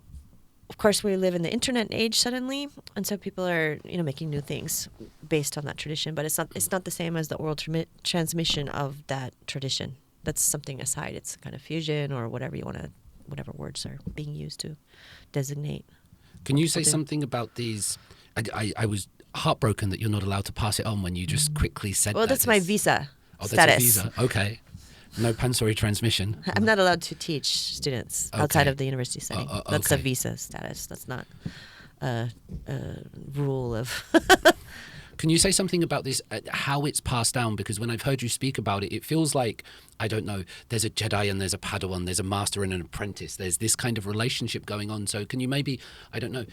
of course, we live in the internet age suddenly, and so people are, making new things based on that tradition. But it's not the same as the oral transmission of that tradition. That's something aside. It's kind of fusion or whatever whatever words are being used to designate. Can you say something about these? I was heartbroken that you're not allowed to pass it on when you just quickly said. Well, that. that's my visa status. That's a visa. Okay. No Pansori transmission. I'm not allowed to teach students outside of the university setting. That's a visa status. That's not a rule of... Can you say something about this, how it's passed down? Because when I've heard you speak about it, it feels like, I don't know, there's a Jedi and there's a Padawan, there's a master and an apprentice. There's this kind of relationship going on. So can you maybe, I don't know,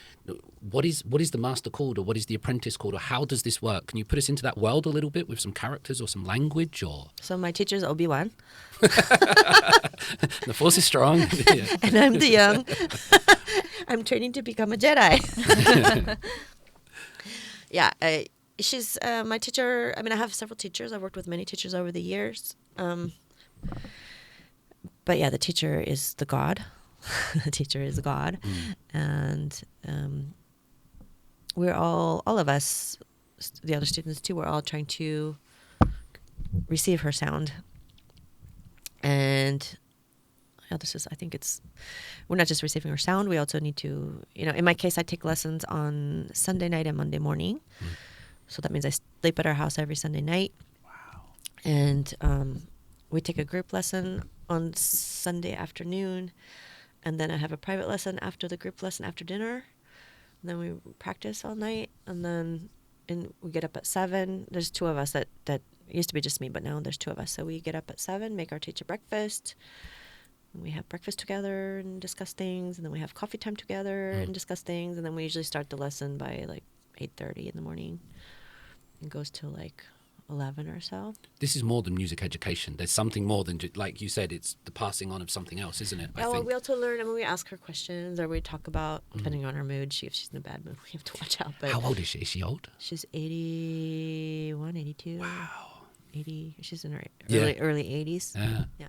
what is the master called, or what is the apprentice called, or how does this work? Can you put us into that world a little bit with some characters or some language? Or So my teacher is Obi-Wan. The force is strong. Yeah. And I'm the young. I'm training to become a Jedi. Yeah, she's my teacher. I mean, I have several teachers. I've worked with many teachers over the years. But yeah, the teacher is the god. The teacher is God. And we're all of us, the other students too, we're all trying to receive her sound. And I think we're not just receiving her sound, we also need to, in my case, I take lessons on Sunday night and Monday morning. So that means I sleep at our house every Sunday night. Wow. And we take a group lesson on Sunday afternoon. And then I have a private lesson after the group lesson after dinner. And then we practice all night. And then we get up at 7. There's 2 of us that used to be just me, but now there's 2 of us. So we get up at 7, make our teacher breakfast. And we have breakfast together and discuss things. And then we have coffee time together and discuss things. And then we usually start the lesson by like 8:30 in the morning. It goes till like 11 or so. This is more than music education. There's something more than, like you said, it's the passing on of something else, isn't it? Yeah, well, we also learn, we ask her questions or we talk about, depending on her mood, if she's in a bad mood, we have to watch out. But how old is she? Is she old? She's 81, 82. Wow. 80. She's in her Yeah. early 80s. Yeah.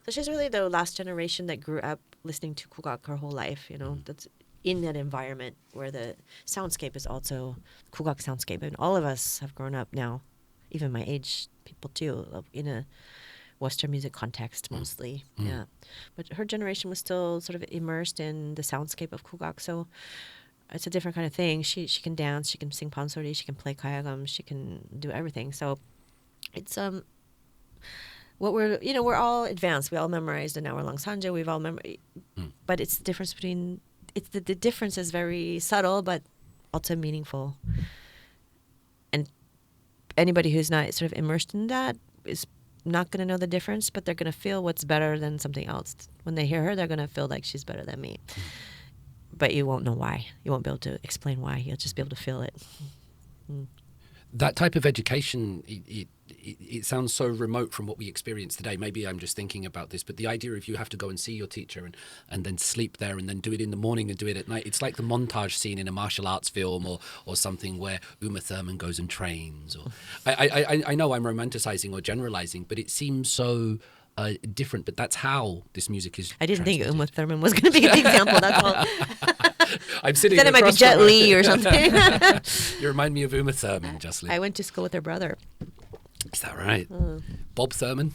So she's really the last generation that grew up listening to kugak her whole life, that's in that environment where the soundscape is also kugak soundscape. And all of us have grown up now, even my age people too, in a Western music context mostly. Yeah. But her generation was still sort of immersed in the soundscape of kugak. So it's a different kind of thing. She can dance, she can sing pansori, she can play gayageum, she can do everything. So it's what we're all advanced. We all memorized an hour-long Sanjo. We've all memorized, but it's the difference between. It's the difference is very subtle, but also meaningful. And anybody who's not sort of immersed in that is not going to know the difference, but they're going to feel what's better than something else. When they hear her, they're going to feel like she's better than me. But you won't know why. You won't be able to explain why. You'll just be able to feel it. That type of education, it sounds so remote from what we experience today. Maybe I'm just thinking about this, but the idea of you have to go and see your teacher and then sleep there and then do it in the morning and do it at night. It's like the montage scene in a martial arts film or something where Uma Thurman goes and trains. Or I know I'm romanticizing or generalizing, but it seems so different. But that's how this music is. I didn't think Uma Thurman was going to be an example. That's all. I'm sitting. Then it might be Jet Li or something. You remind me of Uma Thurman, Jocelyn. I went to school with her brother. Is that right? Bob Thurman?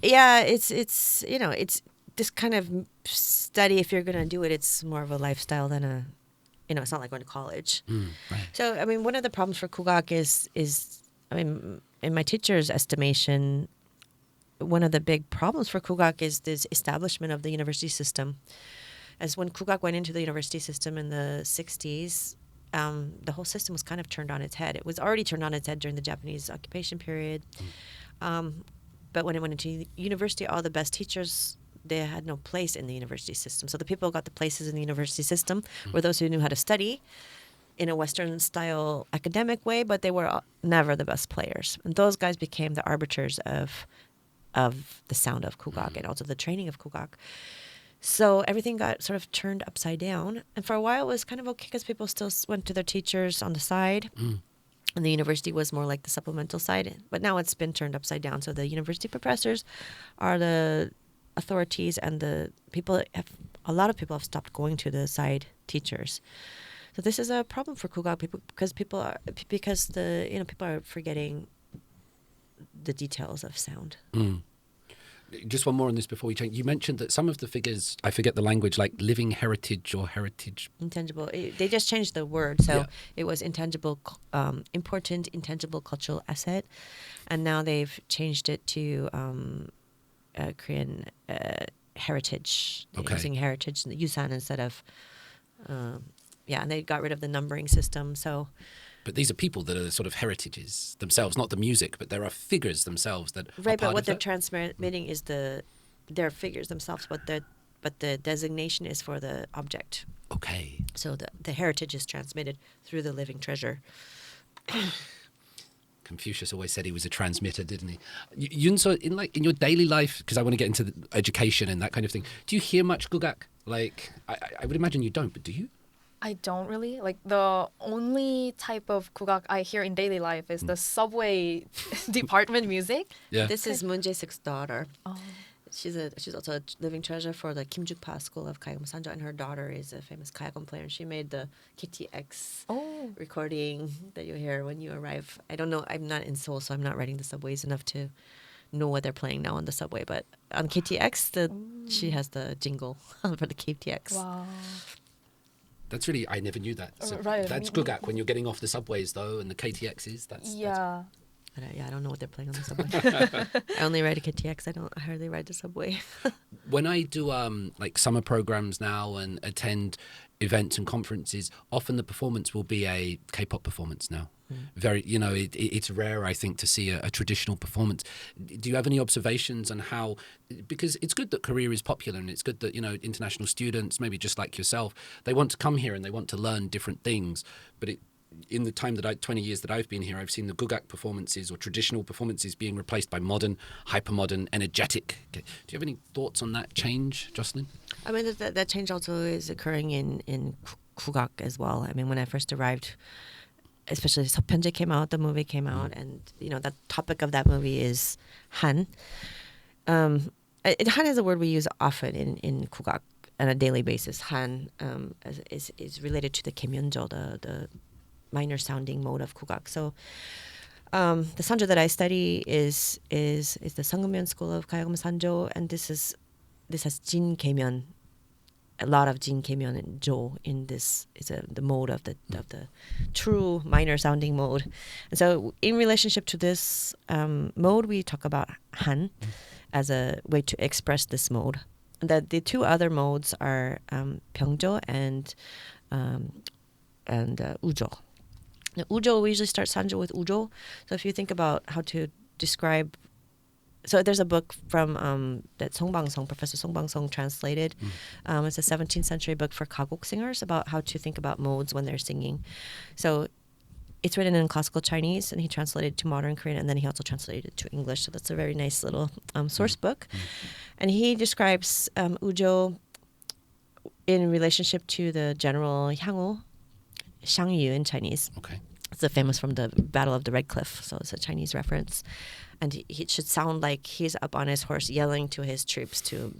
Yeah, it's it's this kind of study. If you're going to do it, it's more of a lifestyle than it's not like going to college. Right. So one of the problems for kugak is in my teacher's estimation, one of the big problems for kugak is this establishment of the university system. As when kugak went into the university system in the 60s, the whole system was kind of turned on its head. It was already turned on its head during the Japanese occupation period. But when it went into university, all the best teachers, they had no place in the university system. So the people who got the places in the university system were those who knew how to study in a Western-style academic way, but they were never the best players. And those guys became the arbiters of the sound of kugak and also the training of kugak. So everything got sort of turned upside down. And for a while, it was kind of okay because people still went to their teachers on the side. And the university was more like the supplemental side. But now it's been turned upside down. So the university professors are the authorities, and a lot of people have stopped going to the side teachers. So this is a problem for kugak people because people are forgetting the details of sound. Just one more on this before we change. You mentioned that some of the figures, I forget the language, like living heritage or heritage. Intangible. They just changed the word. So it was intangible, important intangible cultural asset. And now they've changed it to Korean heritage. Okay. Using heritage, yusan instead of, and they got rid of the numbering system. So. But these are people that are sort of heritages themselves, not the music, but there are figures themselves that right. Are But what they're that. transmitting is their figures themselves. But the designation is for the object. Okay. So the heritage is transmitted through the living treasure. Confucius always said he was a transmitter, didn't he? Yunso, in your daily life, because I want to get into the education and that kind of thing, do you hear much kugak? Like, I would imagine you don't, but do you? I don't really. Like, the only type of kugak I hear in daily life is the subway department music. Yeah. This is Moon Jae-suk's daughter. Oh. She's also a living treasure for the Kim Juk-pa School of gayageum Sanjo, and her daughter is a famous gayageum player. And she made the KTX recording that you hear when you arrive. I don't know. I'm not in Seoul, so I'm not riding the subways enough to know what they're playing now on the subway. But on KTX, she has the jingle for the KTX. Wow. That's really, I never knew that. So Right. that's gugak when you're getting off the subways though, and the KTXs. That's I don't know what they're playing on the subway. I only ride a KTX. I hardly ride the subway. When I do like summer programs now and attend events and conferences, often the performance will be a K-pop performance now. Very, it's rare, I think, to see a traditional performance. Do you have any observations on how, because it's good that Korea is popular and it's good that, international students, maybe just like yourself, they want to come here and they want to learn different things. But in the time 20 years that I've been here, I've seen the gugak performances or traditional performances being replaced by modern, hypermodern, energetic. Do you have any thoughts on that change, Jocelyn? I mean, that change also is occurring in gugak as well. I mean, when I first arrived, especially Seopyeonjae came out, the movie came out, and the topic of that movie is Han. Han is a word we use often in gugak on a daily basis. Han is related to the gaeyeum, the minor sounding mode of gugak. So the Sanjo that I study is the Sungmyeon School of gayageum Sanjo, and this has Jin gaeyeum. A lot of Jin gaeyeum and Jo in this is the mode of the true minor sounding mode. And so in relationship to this mode, we talk about Han as a way to express this mode. And the two other modes are byeongchang and ujo. Now, ujo, we usually start Sanjo with ujo. So if you think about how to describe, so there's a book from that Professor Song Bang-song translated. It's a 17th century book for kagok singers about how to think about modes when they're singing. So it's written in classical Chinese, and he translated it to modern Korean, and then he also translated it to English. So that's a very nice little source book. And he describes ujo in relationship to the general 향후, 샹유 in Chinese. Okay. It's famous from the Battle of the Red Cliff, so it's a Chinese reference. And he should sound like he's up on his horse yelling to his troops to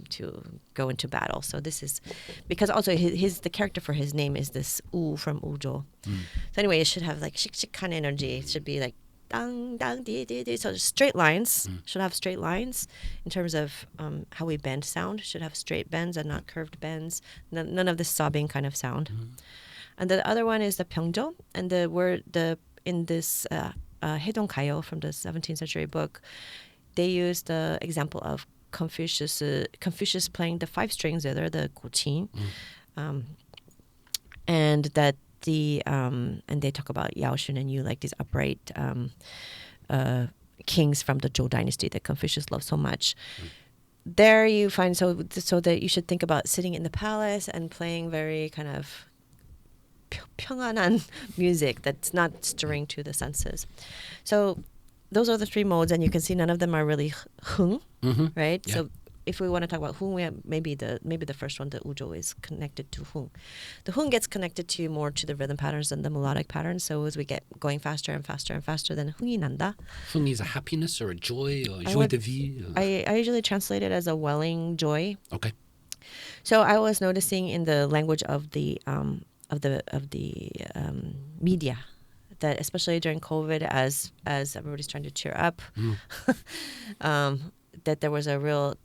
go into battle. So this is because also the character for his name is this U from Ujo. So anyway, it should have like shik-shik energy. It should be like dang dang di di di. So straight lines should have straight lines in terms of how we bend sound. Should have straight bends and not curved bends. None of this sobbing kind of sound. And the other one is the byeongchang, and the word in this Haedong Gayo from the 17th century book, they use the example of Confucius playing the 5 strings there, the gayageum, and that and they talk about Yao Shun and Yu, like these upright kings from the Zhou dynasty that Confucius loved so much. There you find so that you should think about sitting in the palace and playing very kind of 평안한 music that's not stirring to the senses. So those are the 3 modes, and you can see none of them are really hung, right? Yeah. So if we want to talk about hung, maybe the first one, the ujo, is connected to hung. The hung gets connected to more to the rhythm patterns than the melodic patterns. So as we get going faster and faster and faster, then 흥이 난다. Hung is a happiness or a joy or joie de vie. I usually translate it as a welling joy. Okay. So I was noticing in the language of the media that especially during COVID, as everybody's trying to cheer up, that there was a real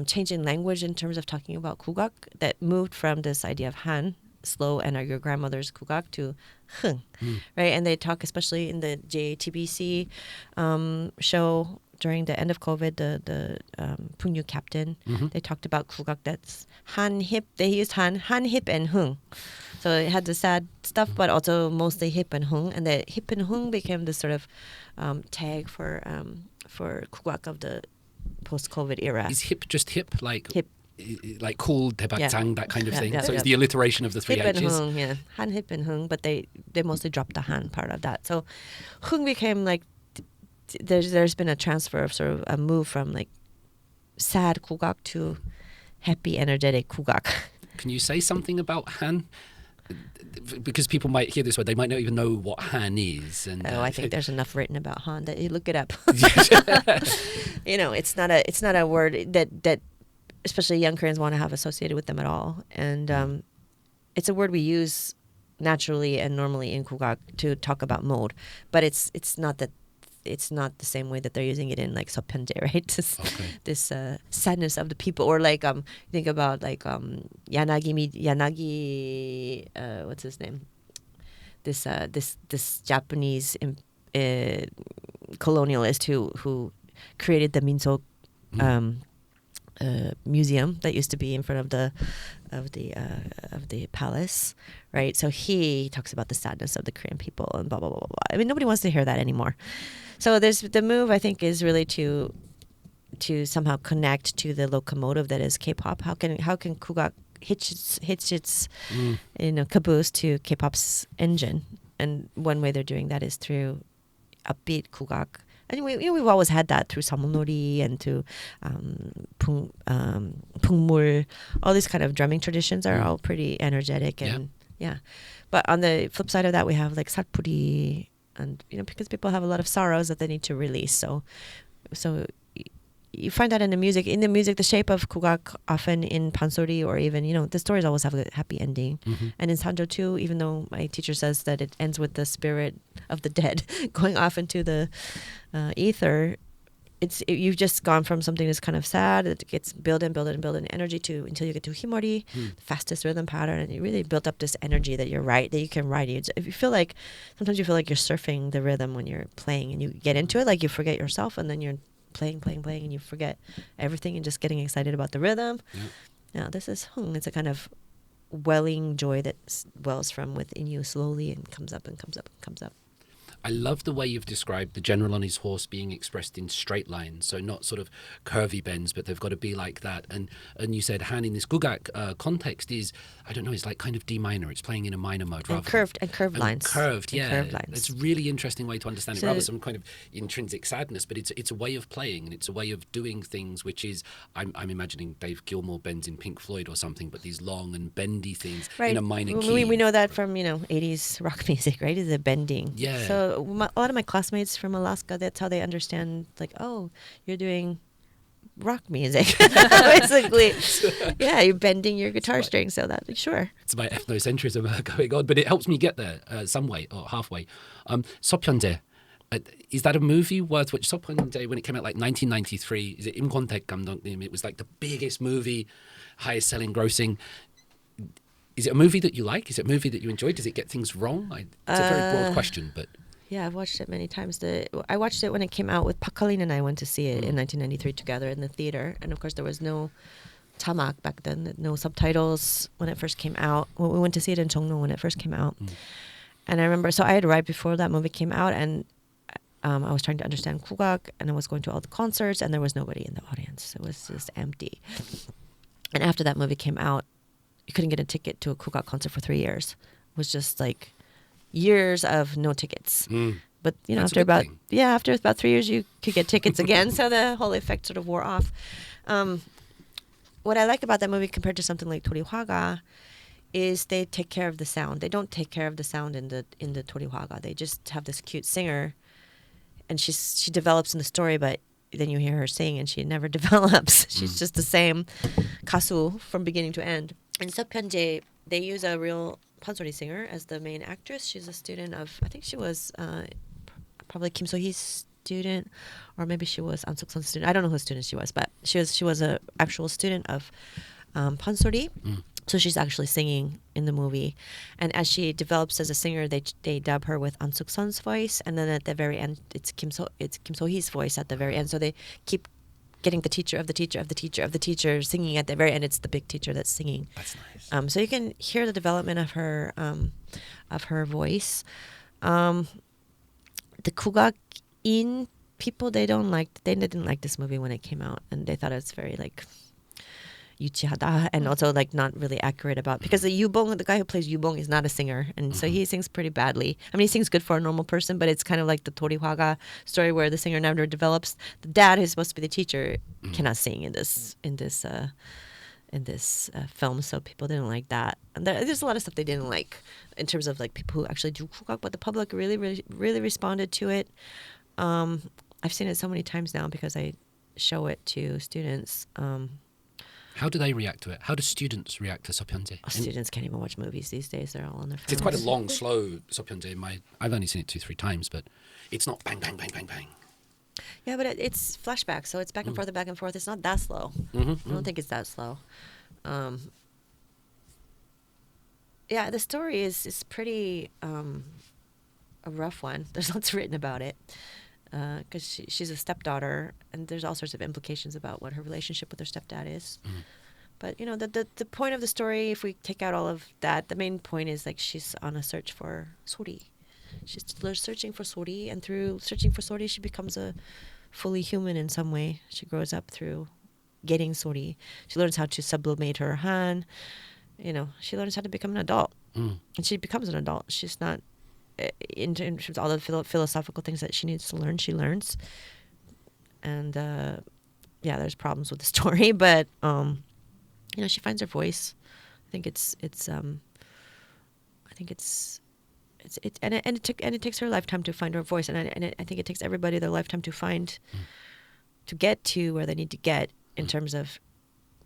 change in language in terms of talking about gugak that moved from this idea of Han, slow, and your grandmother's gugak to hung, right? And they talk, especially in the JTBC show during the end of COVID, the Pungyu captain, they talked about gugak that's Han hip. They used Han hip and hung. So it had the sad stuff, but also mostly hip and hung. And the hip and hung became this sort of tag for gugak of the post-COVID era. Is hip just hip, like hip, like cool, 대박장, that kind of thing? So yeah. it's the alliteration of the 3 hip H's. and hung, yeah. Han, hip, and hung, but they mostly dropped the Han part of that. So hung became like, there's been a transfer of sort of a move from like sad gugak to happy, energetic gugak. Can you say something about Han? Because people might hear this word, they might not even know what Han is. And I think there's enough written about Han that you look it up. It's not a word that especially young Koreans want to have associated with them at all. And it's a word we use naturally and normally in Kugak to talk about mode, but it's not that. It's not the same way that they're using it in like Seopyeonjae, right? This sadness of the people, or like think about like Yanagi, what's his name? This Japanese colonialist who created the Minso museum that used to be in front of the palace, right? So he talks about the sadness of the Korean people and blah blah blah blah blah. I mean, nobody wants to hear that anymore. So there's the move. I think is really to somehow connect to the locomotive that is K-pop. How can Kugak hitch its caboose to K-pop's engine? And one way they're doing that is through upbeat Kugak. And we've always had that through Samonori and to Pungmul. All these kind of drumming traditions are all pretty energetic and yeah. But on the flip side of that, we have like Satpuri, and because people have a lot of sorrows that they need to release. So you find that in the music. In the music, the shape of Kugak often in Pansori, or even the stories always have a happy ending. And in Sanjo too, even though my teacher says that it ends with the spirit of the dead going off into the ether, you've just gone from something that's kind of sad, it gets build and energy to until you get to Himori, the fastest rhythm pattern, and you really built up this energy that that you can ride. If you feel like sometimes you feel like you're surfing the rhythm when you're playing, and you get into it, like you forget yourself, and then you're playing, and you forget everything and just getting excited about the rhythm. Now this is it's a kind of welling joy that wells from within you slowly and comes up and comes up and comes up. I love the way you've described the general on his horse being expressed in straight lines, so not sort of curvy bends, but they've got to be like that. And you said Han in this Gugak context is, I don't know, it's like kind of D minor. It's playing in a minor mode. And curved lines. Curved, yeah. Curved lines. It's a really interesting way to understand it, rather some kind of intrinsic sadness, but it's a way of playing, and it's a way of doing things, which is, I'm imagining Dave Gilmour bends in Pink Floyd or something, but these long and bendy things in a minor key. We know that from, 80s rock music, right? Is the bending. Yeah. So a lot of my classmates from Alaska, that's how they understand, like, oh, you're doing rock music, basically. Yeah, you're bending your guitar strings, so that, sure. It's my ethnocentrism going on, but it helps me get there some way, or halfway. Seopyeonjae, is that a movie worth which Seopyeonjae, when it came out like 1993, is it Im Kwon-taek 감독님? It was like the biggest movie, highest selling grossing. Is it a movie that you like? Is it a movie that you enjoyed? Does it get things wrong? It's a very broad question, but... Yeah, I've watched it many times. I watched it when it came out with Pakalin, and I went to see it in 1993 together in the theater. And of course, there was no tamak back then, no subtitles when it first came out. We went to see it in JoongAng when it first came out. And I remember, so I had arrived before that movie came out, and I was trying to understand Kugak, and I was going to all the concerts, and there was nobody in the audience. It was just empty. And after that movie came out, you couldn't get a ticket to a Kugak concert for 3 years. It was just like years of no tickets. But after about 3 years you could get tickets again, so the whole effect sort of wore off. What I like about that movie compared to something like 도리화가 is they take care of the sound. They don't take care of the sound in the 도리화가. They just have this cute singer, and she develops in the story, but then you hear her sing and she never develops. She's just the same 가수 from beginning to end. In Seopyeonjae, they use a real Pansori singer as the main actress. She's a student of, I think she was probably Kim So-hee's student, or maybe she was An Suk-sun's student. I don't know whose student she was, but she was a actual student of Pansori. So she's actually singing in the movie, and as she develops as a singer, they dub her with An Suk-sun's voice, and then at the very end, it's Kim So-hee's voice at the very end. So they keep getting the teacher of the teacher of the teacher of the teacher singing at the very end. It's the big teacher that's singing. That's nice. So you can hear the development of her voice. The Kugak-in people, they didn't like this movie when it came out, and they thought it was very like 유치하다, and also like not really accurate about, because the guy who plays Yubong is not a singer, and so he sings pretty badly. I mean, he sings good for a normal person, but it's kind of like the 도리화가 story where the singer never develops. The dad, who's supposed to be the teacher, cannot sing in this in this film, so people didn't like that. And there's a lot of stuff they didn't like in terms of like people who actually do kukak, but the public really responded to it. I've seen it so many times now because I show it to students. How do they react to it? How do students react to Seopyeonjae? Students can't even watch movies these days. They're all on their phones. It's quite a long, slow Seopyeonjae. I've only seen it 2-3 times, but it's not bang, bang, bang, bang, bang. Yeah, but it's flashback, so it's back and forth and back and forth. It's not that slow. I don't think it's that slow. Yeah, the story is pretty a rough one. There's lots written about it because she's a stepdaughter, and there's all sorts of implications about what her relationship with her stepdad is. But you know, the point of the story, if we take out all of that, the main point is like she's on a search for Sori. She's searching for Sori, and through searching for Sori, she becomes a fully human in some way. She grows up through getting Sori. She learns how to sublimate her han. You know, she learns how to become an adult, and she becomes an adult. She's not in terms of all the philosophical things that she needs to learn. She learns, and yeah, there's problems with the story, but you know, she finds her voice. I think it takes her a lifetime to find her voice, and I think it takes everybody their lifetime to find, to get to where they need to get in terms of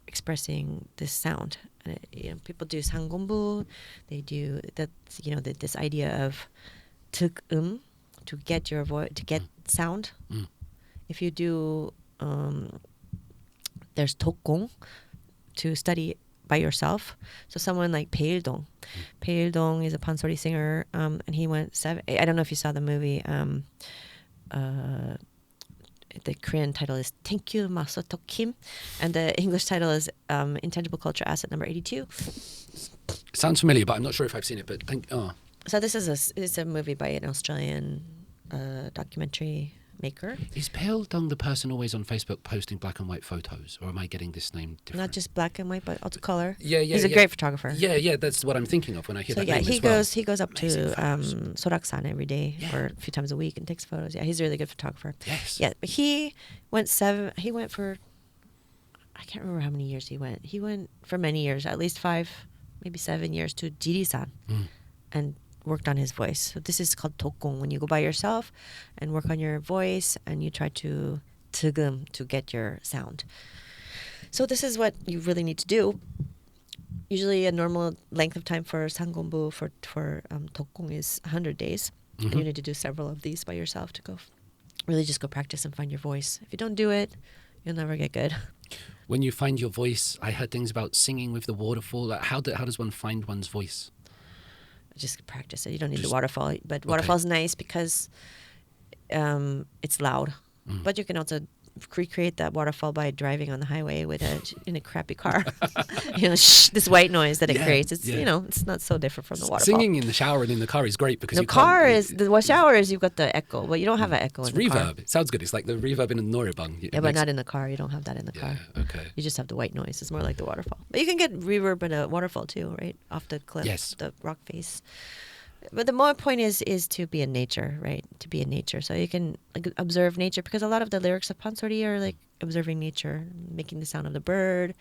expressing this sound. And you know, people do 상공부, they do that. You know, this idea of to get your voice, to get sound. If you do, there's 독공, to study by yourself. So someone like Paeildong. Paeildong is a Pansori singer, and he went I don't know if you saw the movie. The Korean title is Thank You Masoto Kim, and the English title is Intangible Culture Asset number 82. Sounds familiar, but I'm not sure if I've seen it. But So this is a movie by an Australian documentary maker. Is Paeildong the person always on Facebook posting black and white photos, or am I getting this name different? Not just black and white, but also color. Yeah. He's a great photographer. Yeah, that's what I'm thinking of when I hear that name he as well. he goes up to Soraksan every day or a few times a week and takes photos. Yeah, he's a really good photographer. Yes. Yeah, but he went for, I can't remember how many years he went. He went for many years, at least 5, maybe 7 years, to Jirisan and worked on his voice. So this is called 독공, when you go by yourself and work on your voice and you try to get your sound. So this is what you really need to do. Usually a normal length of time for 상공부 for 독공 is 100 days. And you need to do several of these by yourself to go really just go practice and find your voice. If you don't do it, you'll never get good. When you find your voice, I heard things about singing with the waterfall. Like how does one find one's voice? Just practice it. You don't need the waterfall, but waterfall's nice because it's loud. But you can also recreate that waterfall by driving on the highway in a crappy car. You know, this white noise that it creates. It's you know, it's not so different from the waterfall. Singing in the shower and in the car is great because the shower is you've got the echo, but you don't have an echo in the car. Reverb. It sounds good. It's like the reverb in a norebang. Yeah, but not in the car. You don't have that in the car. Okay. You just have the white noise. It's more like the waterfall. But you can get reverb in a waterfall too, right? Off the cliff, the rock face. But the more point is to be in nature, right? To be in nature. So you can observe nature, because a lot of the lyrics of Pansori are like observing nature, making the sound of the bird,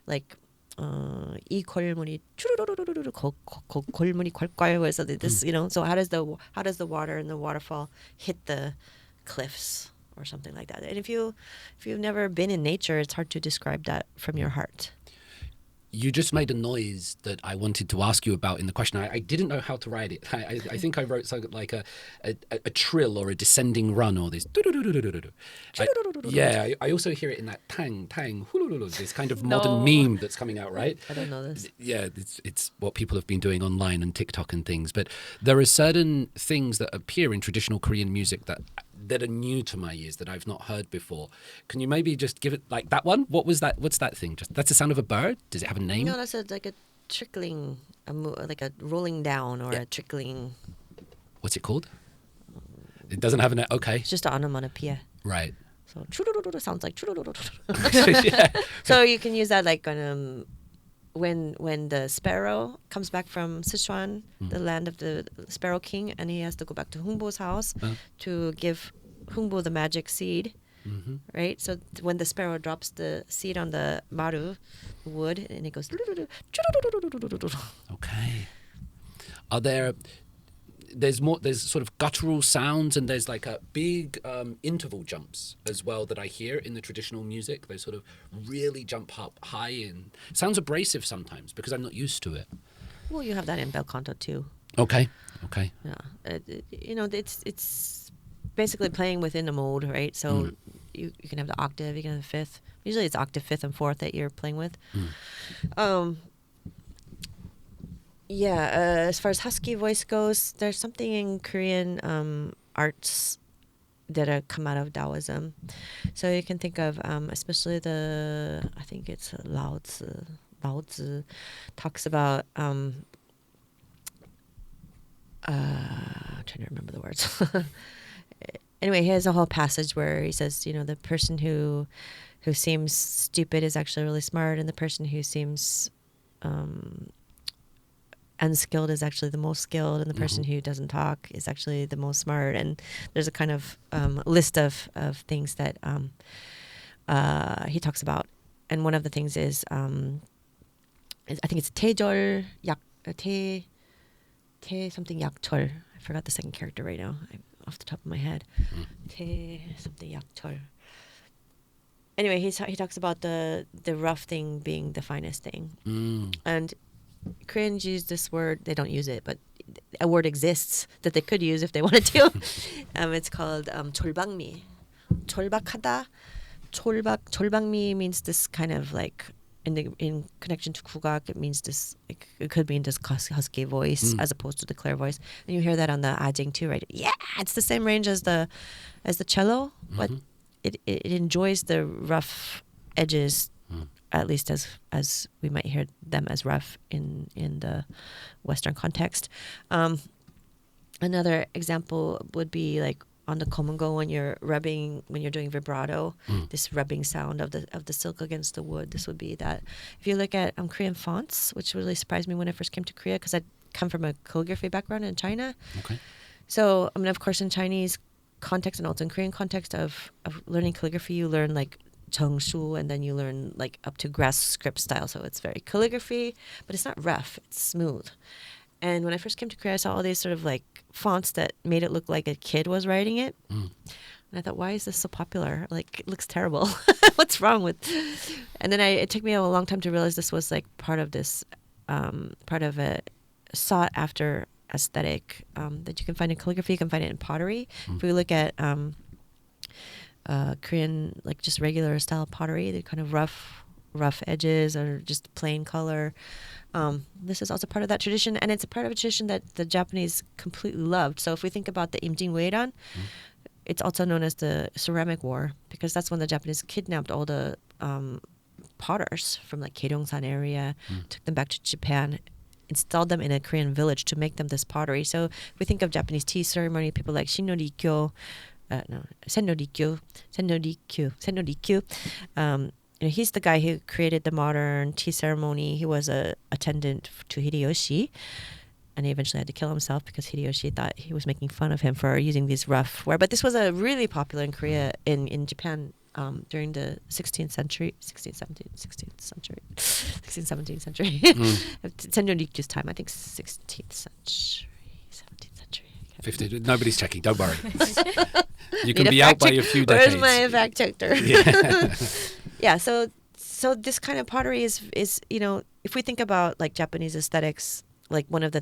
like 이 골물이 골물이 콸콸. So this, you know, so how does the water and the waterfall hit the cliffs or something like that? And if you've never been in nature, it's hard to describe that from your heart. You just made a noise that I wanted to ask you about in the question. I didn't know how to write it. I think I wrote something like a trill or a descending run or this. I also hear it in that tang, this kind of modern meme that's coming out, right? I don't know this. Yeah, it's what people have been doing online and TikTok and things. But there are certain things that appear in traditional Korean music that are new to my ears that I've not heard before. Can you maybe just give it like that one? What was that? What's that thing? That's the sound of a bird? Does it have a name? No, that's like a trickling, like a rolling down or a trickling. What's it called? It doesn't have a name. Okay. It's just an onomatopoeia. Right. So sounds like. So you can use that like when the sparrow comes back from Sichuan, the land of the Sparrow King, and he has to go back to Hungbo's house to give Hungbo the magic seed, right? So when the sparrow drops the seed on the maru, wood, and it goes. Okay. There's sort of guttural sounds, and there's like a big interval jumps as well that I hear in the traditional music. They sort of really jump up high, and it sounds abrasive sometimes because I'm not used to it. Well, you have that in bel canto too. Okay. Yeah, it's basically playing within the mode, right? So you can have the octave, you can have the fifth. Usually it's octave, fifth, and fourth that you're playing with. As far as husky voice goes, there's something in Korean arts that come out of Taoism. So you can think of especially I think it's Lao Tzu. Lao Tzu talks about I'm trying to remember the words. Anyway, he has a whole passage where he says, the person who seems stupid is actually really smart, and the person who seems unskilled is actually the most skilled, and the person who doesn't talk is actually the most smart. And there's a kind of list of things that he talks about. And one of the things is I think it's 태절 태 something 약절. I forgot the second character right now, off the top of my head. 태 something 약절. Anyway, he talks about the rough thing being the finest thing. And Koreans use this word. They don't use it, but a word exists that they could use if they wanted to. It's called 졸박미. 졸박하다. 졸박미 means this kind of like in connection to 국악. It means this. It could mean this husky voice as opposed to the clear voice. And you hear that on the ajing too, right? Yeah, it's the same range as the cello, but it enjoys the rough edges. At least as we might hear them as rough in the Western context. Another example would be like on the komungo when you're doing vibrato, this rubbing sound of the silk against the wood. This would be that. If you look at Korean fonts, which really surprised me when I first came to Korea, because I come from a calligraphy background in China. Okay. So of course in Chinese context and also in Korean context of learning calligraphy, you learn like 정수, and then you learn like up to grass script style. So it's very calligraphy, but it's not rough, it's smooth. And when I first came to Korea, I saw all these sort of like fonts that made it look like a kid was writing it. And I thought, why is this so popular? Like, it looks terrible. What's wrong with? And then it took me a long time to realize this was like part of a sought after aesthetic that you can find in calligraphy. You can find it in pottery. If we look at Korean, like just regular style pottery, they're kind of rough edges or just plain color. This is also part of that tradition, and it's a part of a tradition that the Japanese completely loved. So if we think about the 임진왜란, it's also known as the Ceramic War, because that's when the Japanese kidnapped all the potters from like Gyeongsan area, took them back to Japan, installed them in a Korean village to make them this pottery. So if we think of Japanese tea ceremony, people like Shinno-rikyo, Senno-rikyu. He's the guy who created the modern tea ceremony. He was a attendant to Hideyoshi, and he eventually had to kill himself because Hideyoshi thought he was making fun of him for using these rough wear. But this was a really popular in Korea, in Japan during the 16th century. Senno-rikyu's time, I think 16th century, 17th century. 50. Nobody's checking. Don't worry. You can be out by a few decades. Where's my fact checker? Yeah. Yeah. So this kind of pottery is if we think about like Japanese aesthetics, like one of the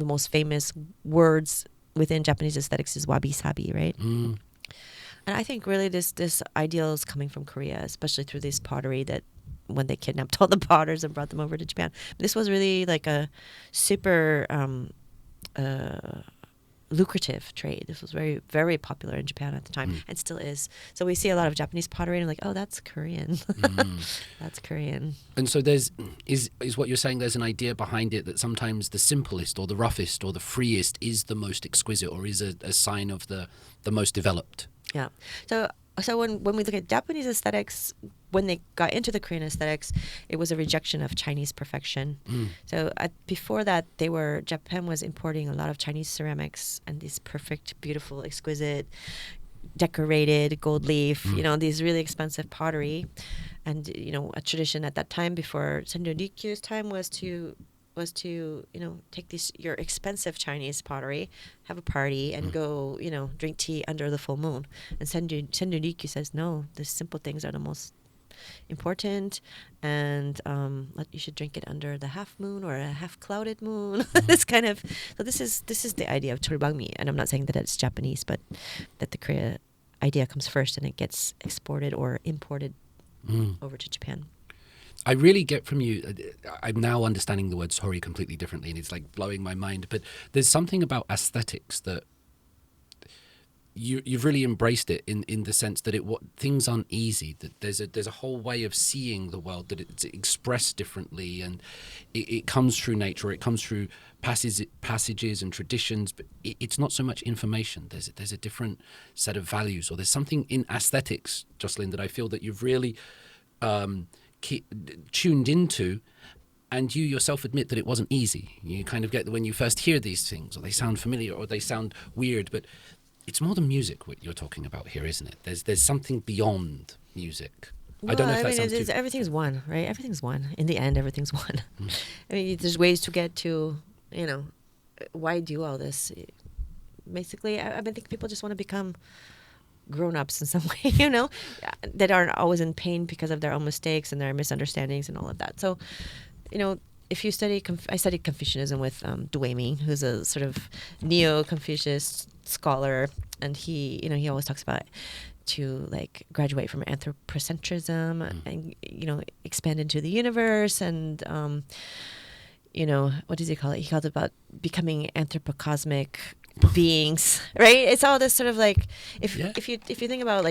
most famous words within Japanese aesthetics is wabi-sabi, right? And I think really this ideal is coming from Korea, especially through this pottery that when they kidnapped all the potters and brought them over to Japan. This was really like a super lucrative trade. This was very, very popular in Japan at the time, and still is. So we see a lot of Japanese pottery and like, oh, that's Korean. That's Korean. And so is what you're saying, there's an idea behind it that sometimes the simplest or the roughest or the freest is the most exquisite, or is a sign of the most developed. Yeah. So when we look at Japanese aesthetics, when they got into the Korean aesthetics, it was a rejection of Chinese perfection. So before that, Japan was importing a lot of Chinese ceramics and these perfect, beautiful, exquisite, decorated gold leaf, these really expensive pottery. And a tradition at that time before Sanjo Rikyu's time was to take your expensive Chinese pottery, have a party, and go drink tea under the full moon. And Sanjo Rikyu says no, the simple things are the most important, and you should drink it under the half moon or a half clouded moon. This is the idea of chorbangmi, and I'm not saying that it's Japanese, but that the Korea idea comes first and it gets exported or imported over to Japan. I really get from you, I'm now understanding the word sorry completely differently, and it's like blowing my mind, but there's something about aesthetics that you've really embraced it in the sense that things aren't easy, that there's a whole way of seeing the world, that it's expressed differently, and it comes through nature, it comes through passages and traditions, but it's not so much information. There's a different set of values, or there's something in aesthetics, Jocelyn, that I feel that you've really tuned into, and you yourself admit that it wasn't easy. You kind of get that when you first hear these things, or they sound familiar, or they sound weird, but it's more than music what you're talking about here, isn't it? There's something beyond music. Well, I don't know if that sounds everything's one, right? Everything's one. In the end, everything's one. I mean, there's ways to get to, why do all this? Basically, I think people just want to become grown-ups in some way, that aren't always in pain because of their own mistakes and their misunderstandings and all of that. So, if you study, I studied Confucianism with Duemi, who's a sort of neo-Confucius scholar, and he always talks about to graduate from anthropocentrism and expand into the universe, and what does he call it? He calls it about becoming anthropocosmic beings, right? It's all this sort of if you think about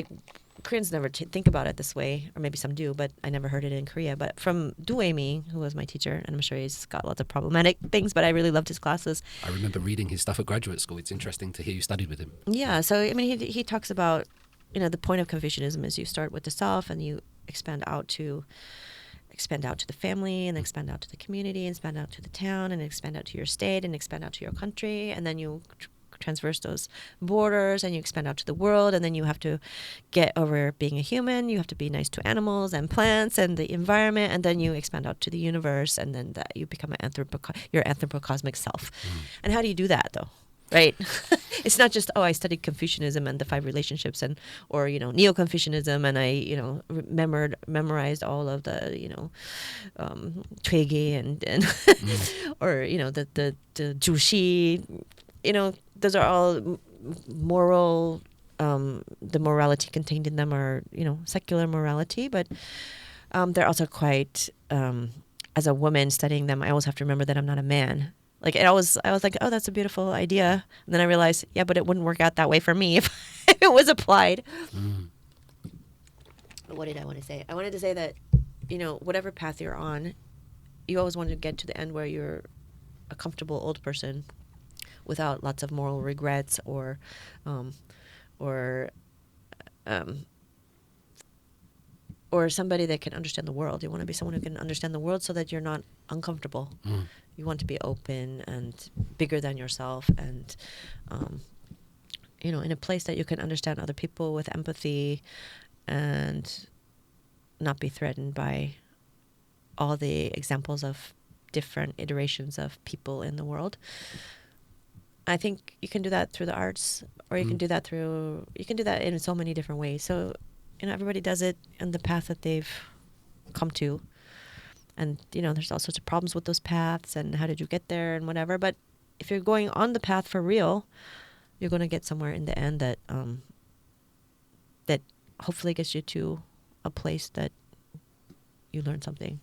Koreans never think about it this way, or maybe some do, but I never heard it in Korea. But from Duemi, who was my teacher, and I'm sure he's got lots of problematic things, but I really loved his classes. I remember reading his stuff at graduate school. It's interesting to hear you studied with him. Yeah, so I mean, he talks about, the point of Confucianism is you start with the self and you expand out to the family, and expand out to the community, and expand out to the town, and expand out to your state, and expand out to your country, and then you transverse those borders and you expand out to the world, and then you have to get over being a human. You have to be nice to animals and plants and the environment, and then you expand out to the universe, and then you become your anthropocosmic self. And how do you do that though? Right? It's not just, I studied Confucianism and the 5 relationships, or Neo-Confucianism, and I memorized all of the Tweege and or the Jushi. Those are all moral. The morality contained in them are secular morality, but they're also quite. As a woman studying them, I always have to remember that I'm not a man. I was like, oh, that's a beautiful idea, and then I realized, yeah, but it wouldn't work out that way for me if it was applied. What did I want to say? I wanted to say that, whatever path you're on, you always want to get to the end where you're a comfortable old person without lots of moral regrets or somebody that can understand the world. You want to be someone who can understand the world so that you're not uncomfortable. You want to be open and bigger than yourself, and in a place that you can understand other people with empathy and not be threatened by all the examples of different iterations of people in the world. I think you can do that through the arts, or you can do that in so many different ways. So, everybody does it in the path that they've come to. And, there's all sorts of problems with those paths, and how did you get there and whatever. But if you're going on the path for real, you're going to get somewhere in the end that that hopefully gets you to a place that you learn something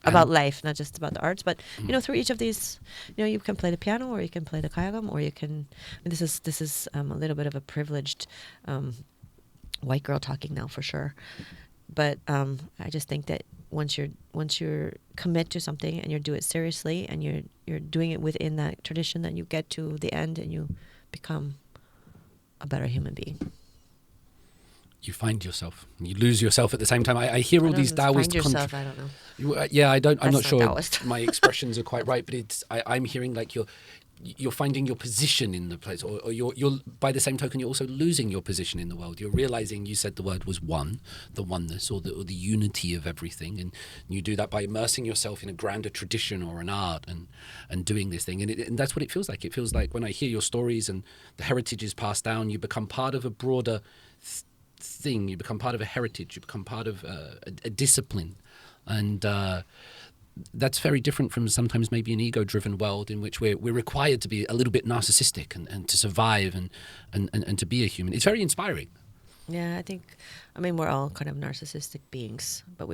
about life, not just about the arts, but through each of these, you can play the piano, or you can play the gayageum, or you can. This is a little bit of a privileged white girl talking now for sure, but I just think that once you're commit to something and you do it seriously and you're doing it within that tradition, then you get to the end and you become a better human being. You find yourself, you lose yourself at the same time. I hear all these Taoist. Find yourself. I don't know. Yeah, I'm not sure Taoist. my expressions are quite right, but I'm hearing you're finding your position in the place, or you're by the same token you're also losing your position in the world. You're realizing, you said the word was one, the oneness or the unity of everything, and you do that by immersing yourself in a grander tradition or an art and doing this thing, and that's what it feels like. It feels like when I hear your stories and the heritage is passed down, you become part of a broader thing, you become part of a heritage, you become part of a discipline, and that's very different from sometimes maybe an ego-driven world in which we're required to be a little bit narcissistic and to survive and to be a human. It's very inspiring. Yeah, I mean, we're all kind of narcissistic beings, but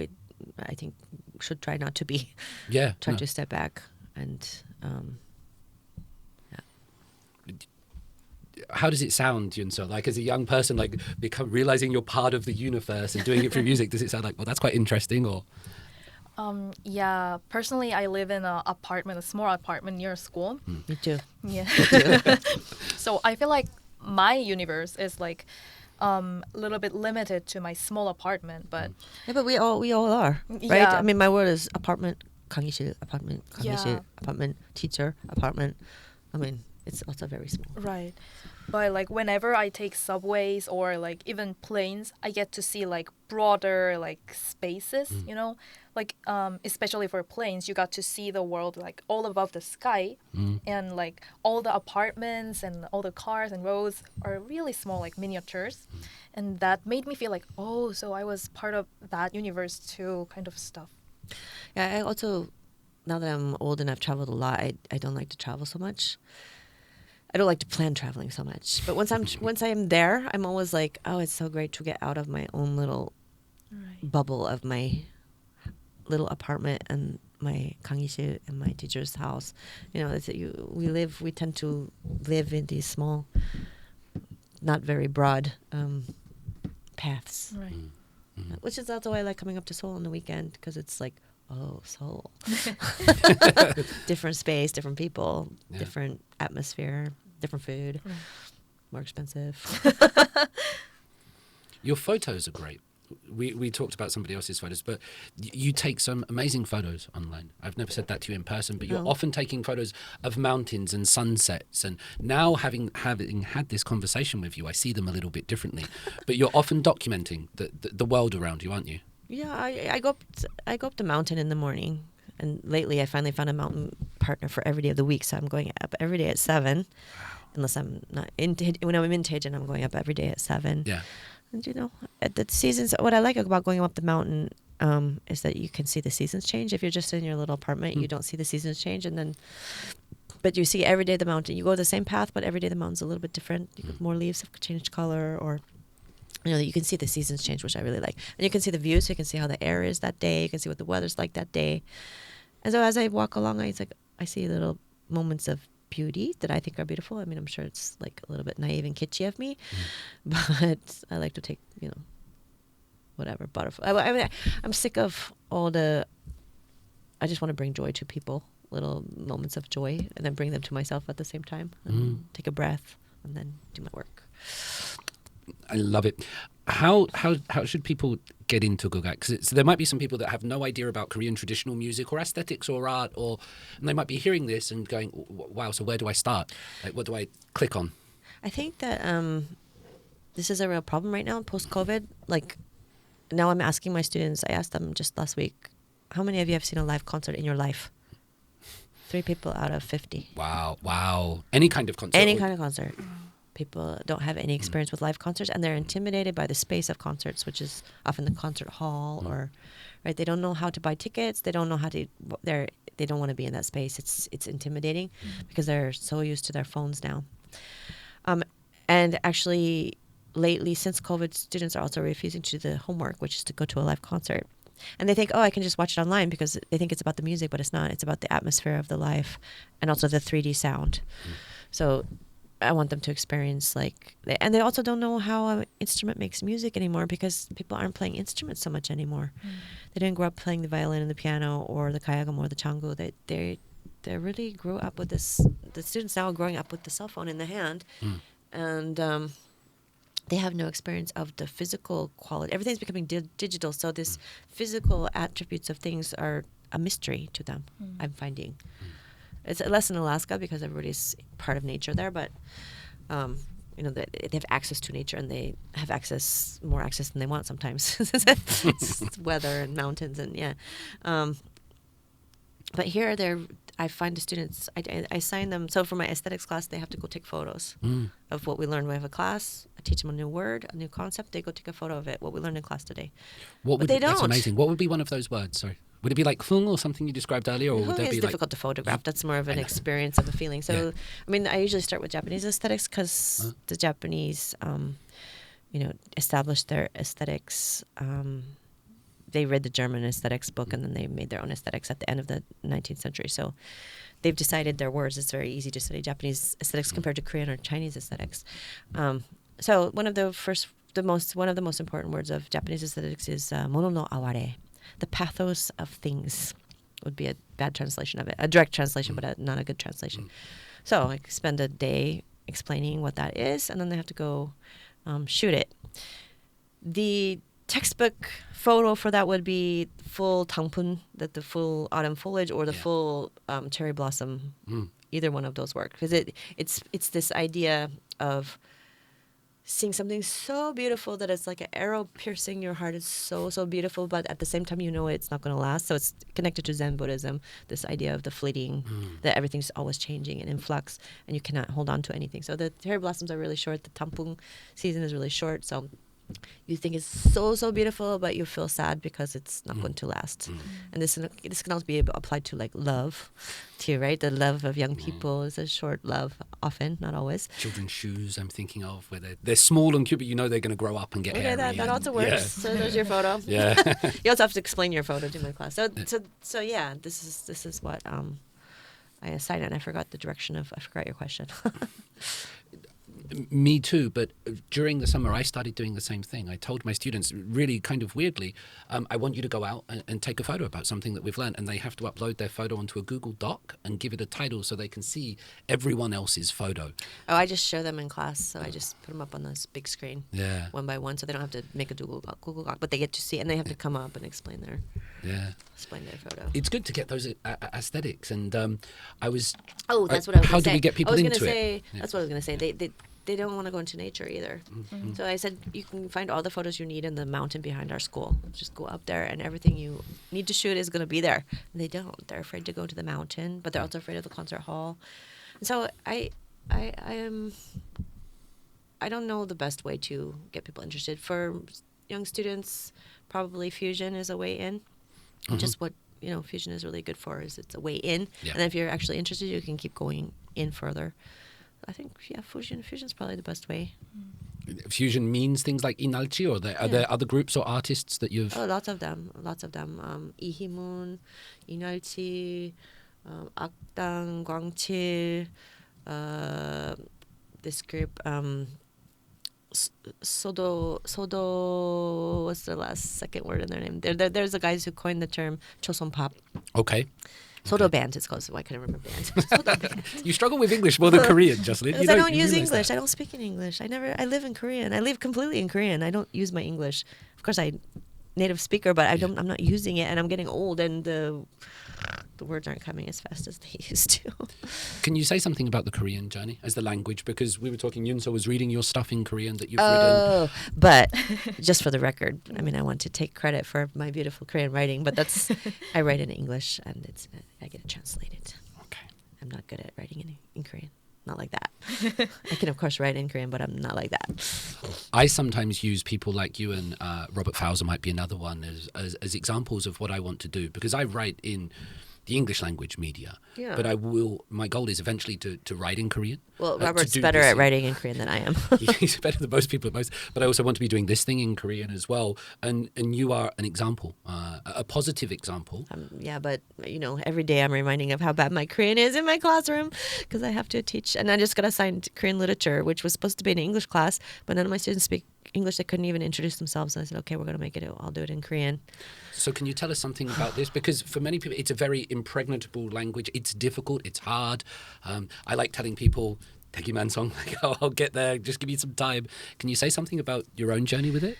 I think, should try not to be. Yeah. Try to step back and, How does it sound, Yunso? Like, as a young person, like realizing you're part of the universe and doing it through music, does it sound like, well, that's quite interesting, or? Yeah, personally, I live in a small apartment near school. Me too. Yeah. So I feel like my universe is like a little bit limited to my small apartment, but Yeah, but we all are, right? Yeah. I mean, my word is apartment, 강의실, apartment, 강의실, Yeah. apartment, teacher, apartment. I mean, it's also very small. right. But like whenever I take subways or like even planes, I get to see like broader like spaces, you know? Like especially for planes, you got to see the world like all above the sky, and like all the apartments and all the cars and roads are really small, like miniatures. And that made me feel like, oh, so I was part of that universe too, kind of stuff. Yeah, I also, now that I'm old and I've traveled a lot, I don't like to travel so much. I don't like to plan traveling so much. But once I'm there, I'm always like, oh, it's so great to get out of my own little bubble of my little apartment and my 강의실 and my teacher's house. You know, we tend to live in these small, not very broad paths. Right. Which is also why I like coming up to Seoul on the weekend, because it's like, oh, Seoul. Different space, different people, different atmosphere, different food, more expensive. Your photos are great. We talked about somebody else's photos, but you take some amazing photos online. I've never said that to you in person, but you're often taking photos of mountains and sunsets. And now having had this conversation with you, I see them a little bit differently. But you're often documenting the world around you, aren't you? Yeah, I go up the mountain in the morning, and lately I finally found a mountain partner for every day of the week. So I'm going up every day at 7, unless I'm not when I'm in Tizzard, I'm going up every day at 7. Yeah. And you know, at the seasons, what I like about going up the mountain is that you can see the seasons change. If you're just in your little apartment, you don't see the seasons change, but you see every day the mountain. You go the same path, but every day the mountain's a little bit different. You get more leaves have changed color, or you know, you can see the seasons change, which I really like. And you can see the view, so you can see how the air is that day. You can see what the weather's like that day. And so as I walk along, I see little moments of beauty that I think are beautiful. I mean, I'm sure it's like a little bit naive and kitschy of me, but I like to take, you know, whatever, butterfly. I mean, I'm sick of all I just want to bring joy to people, little moments of joy, and then bring them to myself at the same time, and take a breath, and then do my work. I love it. How should people get into gugak? Because there might be some people that have no idea about Korean traditional music or aesthetics or art, and they might be hearing this and going, "Wow! So where do I start? Like, what do I click on?" I think that this is a real problem right now, post-COVID. Like, now I'm asking my students. I asked them just last week, "How many of you have seen a live concert in your life?" 3 people out of 50. Wow! Any kind of concert. Any kind of concert. People don't have any experience with live concerts, and they're intimidated by the space of concerts, which is often the concert hall, or right. They don't know how to buy tickets. They don't know how to. They don't want to be in that space. It's intimidating because they're so used to their phones now. And actually, lately since COVID, students are also refusing to do the homework, which is to go to a live concert. And they think, oh, I can just watch it online, because they think it's about the music, but it's not. It's about the atmosphere of the live, and also the 3D sound. So I want them to experience and they also don't know how an instrument makes music anymore, because people aren't playing instruments so much anymore. They didn't grow up playing the violin and the piano or the gayageum or the changu. They really grew up with this. The students now are growing up with the cell phone in the hand, and they have no experience of the physical quality. Everything's becoming digital, so this physical attributes of things are a mystery to them. I'm finding. It's less in Alaska because everybody's part of nature there, but they have access to nature, and they have more access than they want sometimes. It's weather and mountains and but here I find the students, I assign them, so for my aesthetics class, they have to go take photos of what we learned. We have a class, I teach them a new word, a new concept, they go take a photo of it, what we learned in class today. But they don't. That's amazing. What would be one of those words? Sorry. Would it be like hung or something you described earlier? Or would there be difficult to photograph. That's more of an experience of a feeling. So, I mean, I usually start with Japanese aesthetics because the Japanese, established their aesthetics. They read the German aesthetics book, and then they made their own aesthetics at the end of the 19th century. So they've decided their words. It's very easy to study Japanese aesthetics compared to Korean or Chinese aesthetics. So one of the most important words of Japanese aesthetics is mono no aware. The pathos of things would be a bad translation of it. A direct translation, but not a good translation. So I spend a day explaining what that is, and then they have to go shoot it. The textbook photo for that would be full tangpun, the full autumn foliage, or the full cherry blossom. Either one of those work, because it's this idea of seeing something so beautiful that it's like an arrow piercing your heart. It's so beautiful, but at the same time, it's not going to last. So it's connected to Zen Buddhism, this idea of the fleeting, that everything's always changing and in flux, and you cannot hold on to anything. So the cherry blossoms are really short. The tampung season is really short. So you think it's so beautiful, but you feel sad because it's not going to last. And this can also be applied to like love too, right? The love of young people is a short love, often, not always. Children's shoes, I'm thinking of, where they're small and cute, but they're going to grow up and get hairy. That also works. Yeah. So there's your photo. Yeah. You also have to explain your photo to my class. So yeah, this is what I assign, and I forgot your question. Me too, but during the summer I started doing the same thing. I told my students, really kind of weirdly, I want you to go out and take a photo about something that we've learned, and they have to upload their photo onto a Google Doc and give it a title so they can see everyone else's photo. Oh, I just show them in class, so I just put them up on this big screen, one by one, so they don't have to make a Google Doc, but they get to see, and they have to come up and explain their photo. It's good to get those aesthetics, and I was. Oh, that's what I was. How do we get people into it? That's what I was going to say. They don't want to go into nature either. So I said, you can find all the photos you need in the mountain behind our school. Just go up there, and everything you need to shoot is going to be there. And they don't. They're afraid to go to the mountain, but they're also afraid of the concert hall. And so I don't know the best way to get people interested. For young students, probably fusion is a way in. Just what fusion is really good for is it's a way in. And then if you're actually interested, you can keep going in further. I think, fusion's probably the best way. Fusion means things like inalchi, or are there other groups or artists that you've... Oh, lots of them. Ihimun, inalchi, Akdang, Gwangchil, this group, Sodo, what's the second word in their name? There's the guys who coined the term Choson Pop. Okay. Sodo band, it's called. So why can't I remember band? Sodo band. You struggle with English more than Korean, Jocelyn. Because I don't use English. I don't speak in English. I live in Korean. I live completely in Korean. I don't use my English. Of course, I'm native speaker, but I'm not using it, and I'm getting old, and the words aren't coming as fast as they used to. Can you say something about the Korean journey as the language? Because we were talking, Yunso was reading your stuff in Korean that you've written. But just for the record, I mean, I want to take credit for my beautiful Korean writing, but I write in English, and I get it translated. Okay. I'm not good at writing in Korean. Not like that. I can, of course, write in Korean, but I'm not like that. I sometimes use people like you, and Robert Fowler might be another one, as examples of what I want to do, because I write in the English language media, but my goal is eventually to write in Korean. Well, Robert's better at writing in Korean than I am. He's better than most people at most, but I also want to be doing this thing in Korean as well, and you are an example, a positive example. But every day I'm reminding of how bad my Korean is in my classroom, because I have to teach, and I just got assigned Korean literature, which was supposed to be an English class, but none of my students speak English. They couldn't even introduce themselves, and I said, okay, we're going to make it, I'll do it in Korean. So can you tell us something about this? Because for many people, it's a very impregnable language. It's difficult. It's hard. I like telling people, Tegiman song, I'll get there. Just give me some time. Can you say something about your own journey with it?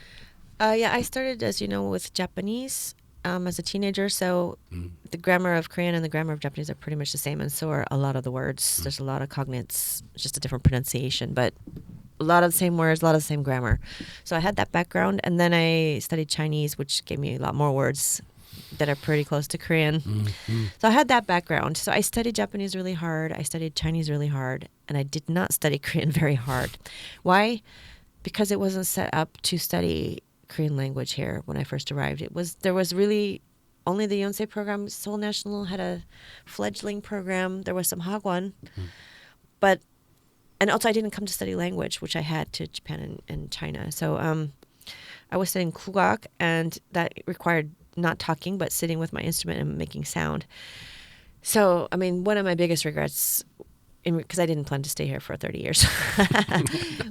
I started, as you know, with Japanese. as a teenager, so the grammar of Korean and the grammar of Japanese are pretty much the same, and so are a lot of the words. There's a lot of cognates, just a different pronunciation, but a lot of the same words, a lot of the same grammar. So I had that background, and then I studied Chinese, which gave me a lot more words that are pretty close to Korean. So I had that background. So I studied Japanese really hard. I studied Chinese really hard, and I did not study Korean very hard. Why? Because it wasn't set up to study Korean language here when I first arrived. There was really only the Yonsei program. Seoul National had a fledgling program. There was some hagwon, and also I didn't come to study language, which I had to Japan and China. So I was studying kugak, and that required not talking but sitting with my instrument and making sound. So I mean, one of my biggest regrets, because I didn't plan to stay here for 30 years,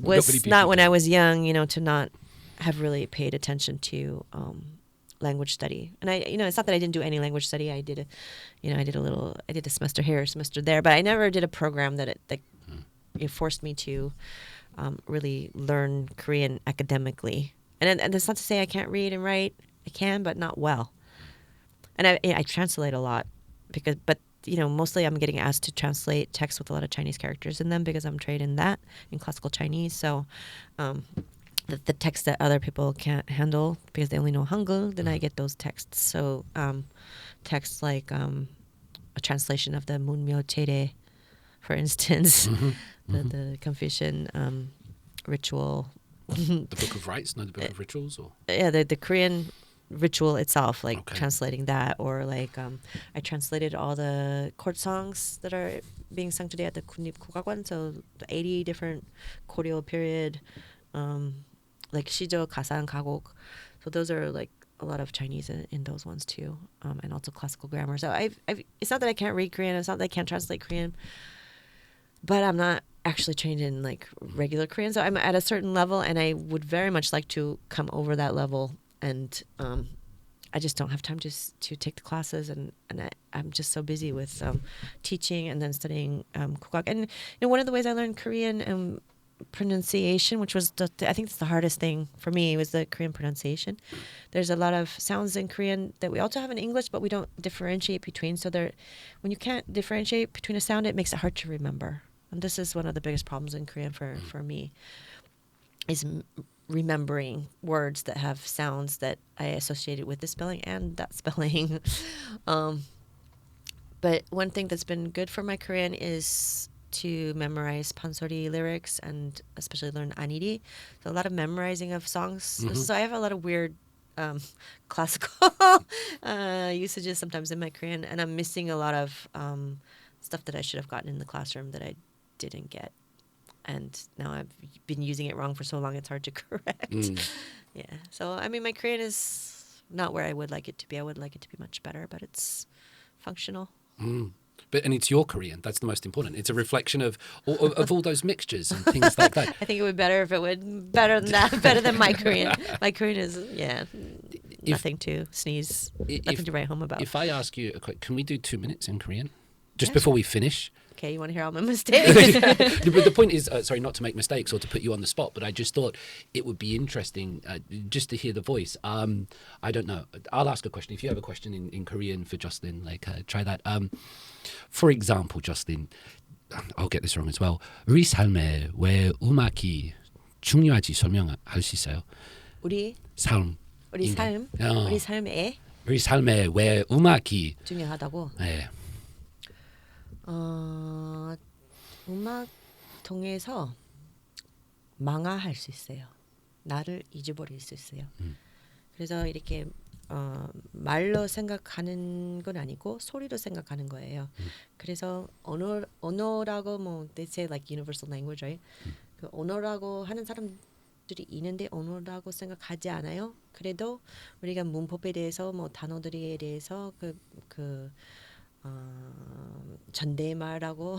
was not when I was young, to not have really paid attention to language study. And it's not that I didn't do any language study. I did a semester here, a semester there, but I never did a program that it forced me to really learn Korean academically. And that's not to say I can't read and write. I can, but not well. And I translate a lot but mostly I'm getting asked to translate texts with a lot of Chinese characters in them because I'm trained in that, in classical Chinese. So the texts that other people can't handle because they only know Hangul, then I get those texts. So texts like a translation of the Munmyo Chede, for instance, the Confucian ritual. The Book of Rites, not the Book of Rituals? Or? Yeah, the Korean ritual itself, translating that, or I translated all the court songs that are being sung today at the Kunip Kugakwan, so the 80 different choreo period, like Shijo, Kasan, Kagok. So those are like a lot of Chinese in those ones too, and also classical grammar. So it's not that I can't read Korean, it's not that I can't translate Korean, but I'm not actually trained in like regular Korean. So I'm at a certain level, and I would very much like to come over that level. And I just don't have time to take the classes, and I'm just so busy with teaching and then studying kugak. And one of the ways I learned Korean pronunciation, which was I think it's the hardest thing for me, was the Korean pronunciation. There's a lot of sounds in Korean that we also have in English, but we don't differentiate between. So when you can't differentiate between a sound, it makes it hard to remember. And this is one of the biggest problems in Korean for me, is remembering words that have sounds that I associated with this spelling and that spelling. But one thing that's been good for my Korean is to memorize Pansori lyrics, and especially learn aniri. So a lot of memorizing of songs. So I have a lot of weird classical usages sometimes in my Korean, and I'm missing a lot of stuff that I should have gotten in the classroom that I didn't get. And now I've been using it wrong for so long, it's hard to correct. Yeah. So, I mean, my Korean is not where I would like it to be. I would like it to be much better, but it's functional. And it's your Korean. That's the most important. It's a reflection of all those mixtures and things like that. I think it would be better if it would better than that, better than my Korean. My Korean is, nothing to sneeze, nothing to write home about. If I ask you a quick, can we do 2 minutes in Korean? Just before we finish? Okay, you want to hear all my mistakes? The point is, sorry, not to make mistakes or to put you on the spot, but I just thought it would be interesting just to hear the voice. I don't know. I'll ask a question. If you have a question in Korean for Jocelyn, try that. For example, Jocelyn, I'll get this wrong as well. 우리 삶에 왜 음악이 중요한지 설명할 수 있어요? 우리 삶. 우리 삶? 우리 삶에? 우리 삶에 왜 음악이 중요하다고? 네. 음악 통해서 망화할 수 있어요. 나를 잊어버릴 수 있어요. 그래서 이렇게 말로 생각하는 건 아니고 소리로 생각하는 거예요. 그래서 언어라고 they say like universal language, right? 그 언어라고 하는 사람들이 있는데 언어라고 생각하지 않아요. 그래도 우리가 문법에 대해서 단어들에 대해서 전대말하고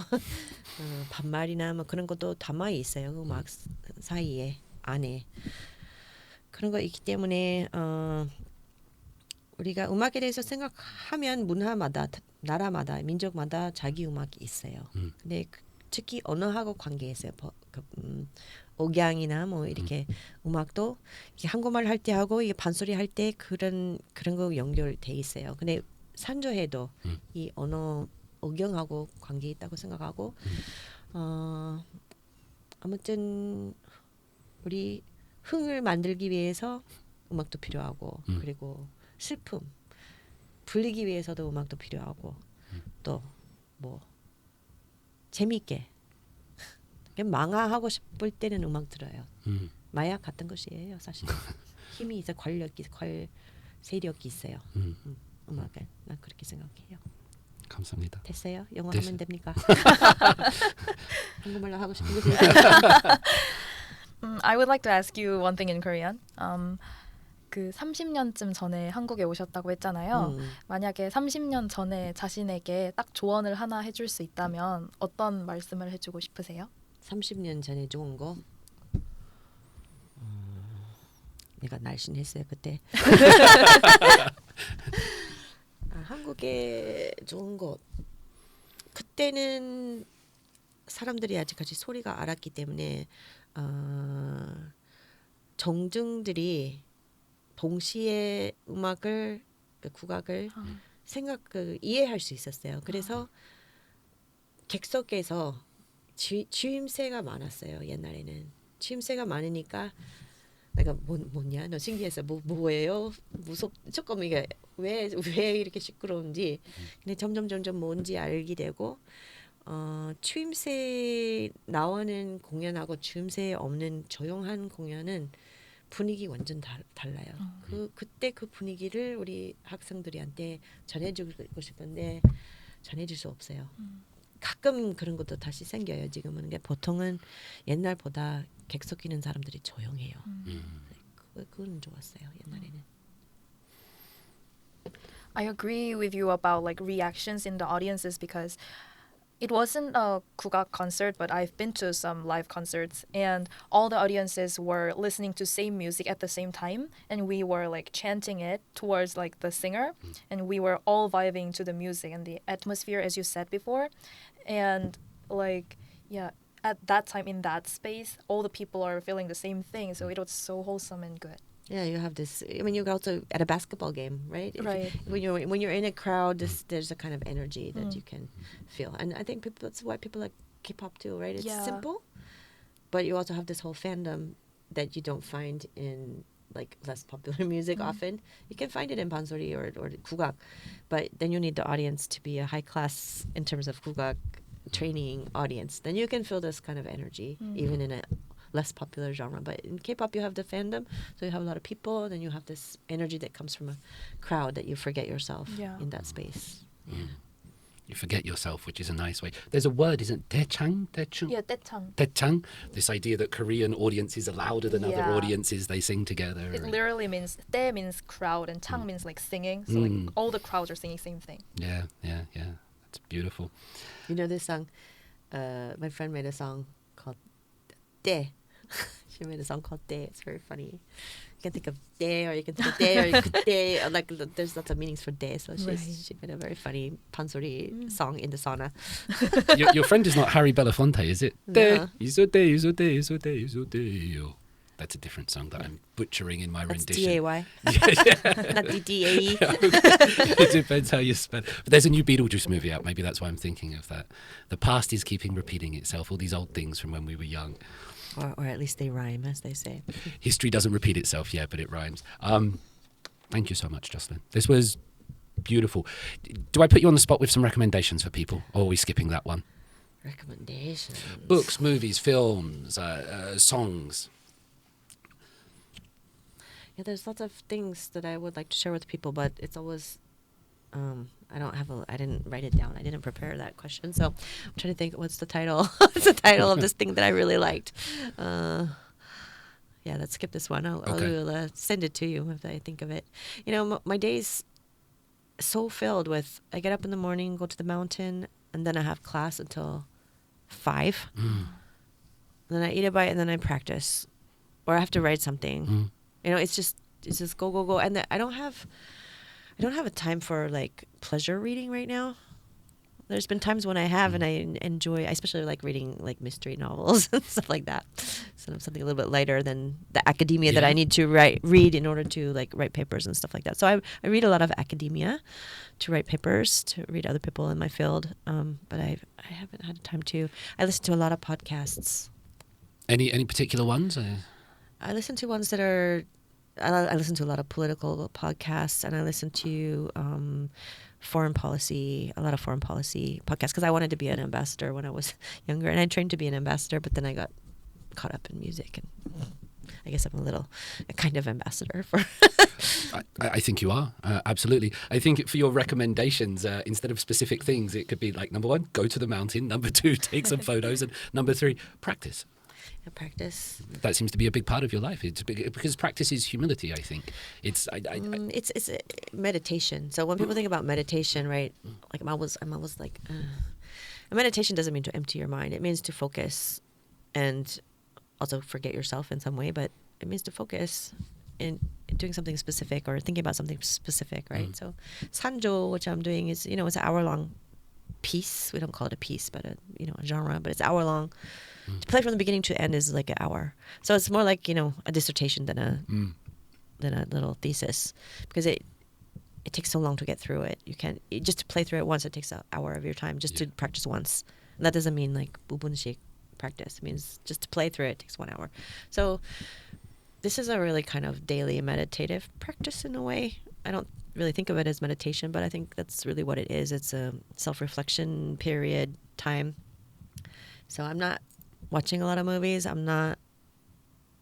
반말이나 그런 것도 담아 있어요. 음악 사이에 안에 그런 거 있기 때문에 우리가 음악에 대해서 생각하면 문화마다 나라마다 민족마다 자기 음악이 있어요. 근데 특히 언어하고 관계있어요. 억양이나 뭐 이렇게 음악도 이게 한국말 할 때 하고 이게 판소리 할 때 그런 거 연결돼 있어요. 근데 산조해도 이 언어 억양하고 관계 있다고 생각하고 아무튼 우리 흥을 만들기 위해서 음악도 필요하고 그리고 슬픔 불리기 위해서도 음악도 필요하고 또 뭐 재미있게 망화하고 싶을 때는 음악 들어요. 마약 같은 것이에요, 사실. 힘이 있어, 세력이 있어요. 음악은 난 그렇게 생각해요. 감사합니다. 됐어요? 영어 하면 됩니까? 한국말로 하고 싶은 거지. I would like to ask you one thing in Korean. 그 30년쯤 전에 한국에 오셨다고 했잖아요. 만약에 30년 전에 자신에게 딱 조언을 하나 해줄 수 있다면 어떤 말씀을 해주고 싶으세요? 30년 전에 좋은 거 내가 날씬했어요 그때. 한국에 좋은 거 그때는 사람들이 아직까지 소리가 알았기 때문에 정중들이 동시에 음악을 국악을 이해할 수 있었어요. 그래서 객석에서 주임새가 많았어요. 옛날에는 주임새가 많으니까 내가 뭐냐 너 신기해서 뭐예요? 조금 이게 왜 이렇게 시끄러운지 근데 점점 뭔지 알게 되고 추임새 나오는 공연하고 추임새 없는 조용한 공연은 분위기 완전 달라요. 그때 그 분위기를 우리 학생들한테 전해주고 싶은데 전해줄 수 없어요. 가끔 그런 것도 다시 생겨요. 지금은. 그러니까 보통은 옛날보다 객석 있는 사람들이 조용해요. 그건 좋았어요. 옛날에는. I agree with you about like reactions in the audiences because it wasn't a 국악 concert, but I've been to some live concerts and all the audiences were listening to same music at the same time and we were like chanting it towards like the singer and we were all vibing to the music and the atmosphere as you said before. And like, yeah, at that time in that space, all the people are feeling the same thing. So it was so wholesome and good. Yeah, you have this. I mean, you're also at a basketball game, right? Right. When you're in a crowd, there's a kind of energy that you can feel, and I think that's why people like K-pop too, right? It's simple, but you also have this whole fandom that you don't find in like less popular music often. You can find it in Pansori or 국악, but then you need the audience to be a high class in terms of 국악 training audience. Then you can feel this kind of energy even in a less popular genre. But in K-pop you have the fandom, so you have a lot of people, then you have this energy that comes from a crowd that you forget yourself in that space. You forget yourself, which is a nice way. There's a word, isn't it? Daechang? Yeah, daechang. Daechang. This idea that Korean audiences are louder than other audiences. They sing together. It literally means 대 means crowd and chang means like singing. So like all the crowds are singing same thing. Yeah. That's beautiful. You know this song? My friend made a song called 대. She made a song called 대. It's very funny. You can think of 대, or you can think of 대, or 대. Like there's lots of meanings for 대. So she made a very funny Pansori song in the sauna. Your friend is not Harry Belafonte, is it? No. That's a different song that I'm butchering in my That's rendition. D-A-Y. Not D-D-A-E. It depends how you spell. But there's a new Beetlejuice movie out. Maybe that's why I'm thinking of that. The past is keeping repeating itself. All these old things from when we were young. Or at least they rhyme, as they say. History doesn't repeat itself, but it rhymes. Thank you so much, Jocelyn. This was beautiful. Do I put you on the spot with some recommendations for people, or are we skipping that one? Recommendations. Books, movies, films, songs. Yeah, there's lots of things that I would like to share with people, but it's always I didn't write it down. I didn't prepare that question, so I'm trying to think what's the title. What's the title of this thing that I really liked? Yeah, let's skip this one. I'll send it to you if I think of it. You know, my day's so filled with. I get up in the morning, go to the mountain, and then I have class until 5. Then I eat a bite, and then I practice, or I have to write something. You know, it's just go, and I don't have a time for like pleasure reading right now. There's been times when I have, and I enjoy. I especially like reading like mystery novels and stuff like that. Something a little bit lighter than the academia that I need to read in order to like write papers and stuff like that. So I read a lot of academia to write papers, to read other people in my field. But I haven't had time to. I listen to a lot of podcasts. Any particular ones? I listen to ones that are. I listen to a lot of political podcasts, and I listen to a lot of foreign policy podcasts, because I wanted to be an ambassador when I was younger, and I trained to be an ambassador, but then I got caught up in music, and I guess I'm a kind of ambassador for. I think you are, absolutely. I think for your recommendations, instead of specific things, it could be like, number 1, go to the mountain. Number 2, take some photos, and number 3, practice. Practice. That seems to be a big part of your life. It's because practice is humility. I think it's it's meditation. So when people think about meditation, right? Like I'm always like, meditation doesn't mean to empty your mind. It means to focus, and also forget yourself in some way. But it means to focus in doing something specific or thinking about something specific, right? So Sanjo, which I'm doing, is it's an hour-long piece. We don't call it a piece, but a genre. But it's hour-long. To play from the beginning to end is like an hour. So it's more like, a dissertation than a little thesis, because it takes so long to get through it. You can't, just to play through it once, it takes an hour of your time just to practice once. And that doesn't mean like bubunshik practice. It means just to play through it takes 1 hour. So this is a really kind of daily meditative practice in a way. I don't really think of it as meditation, but I think that's really what it is. It's a self-reflection period time. So I'm not watching a lot of movies. I'm not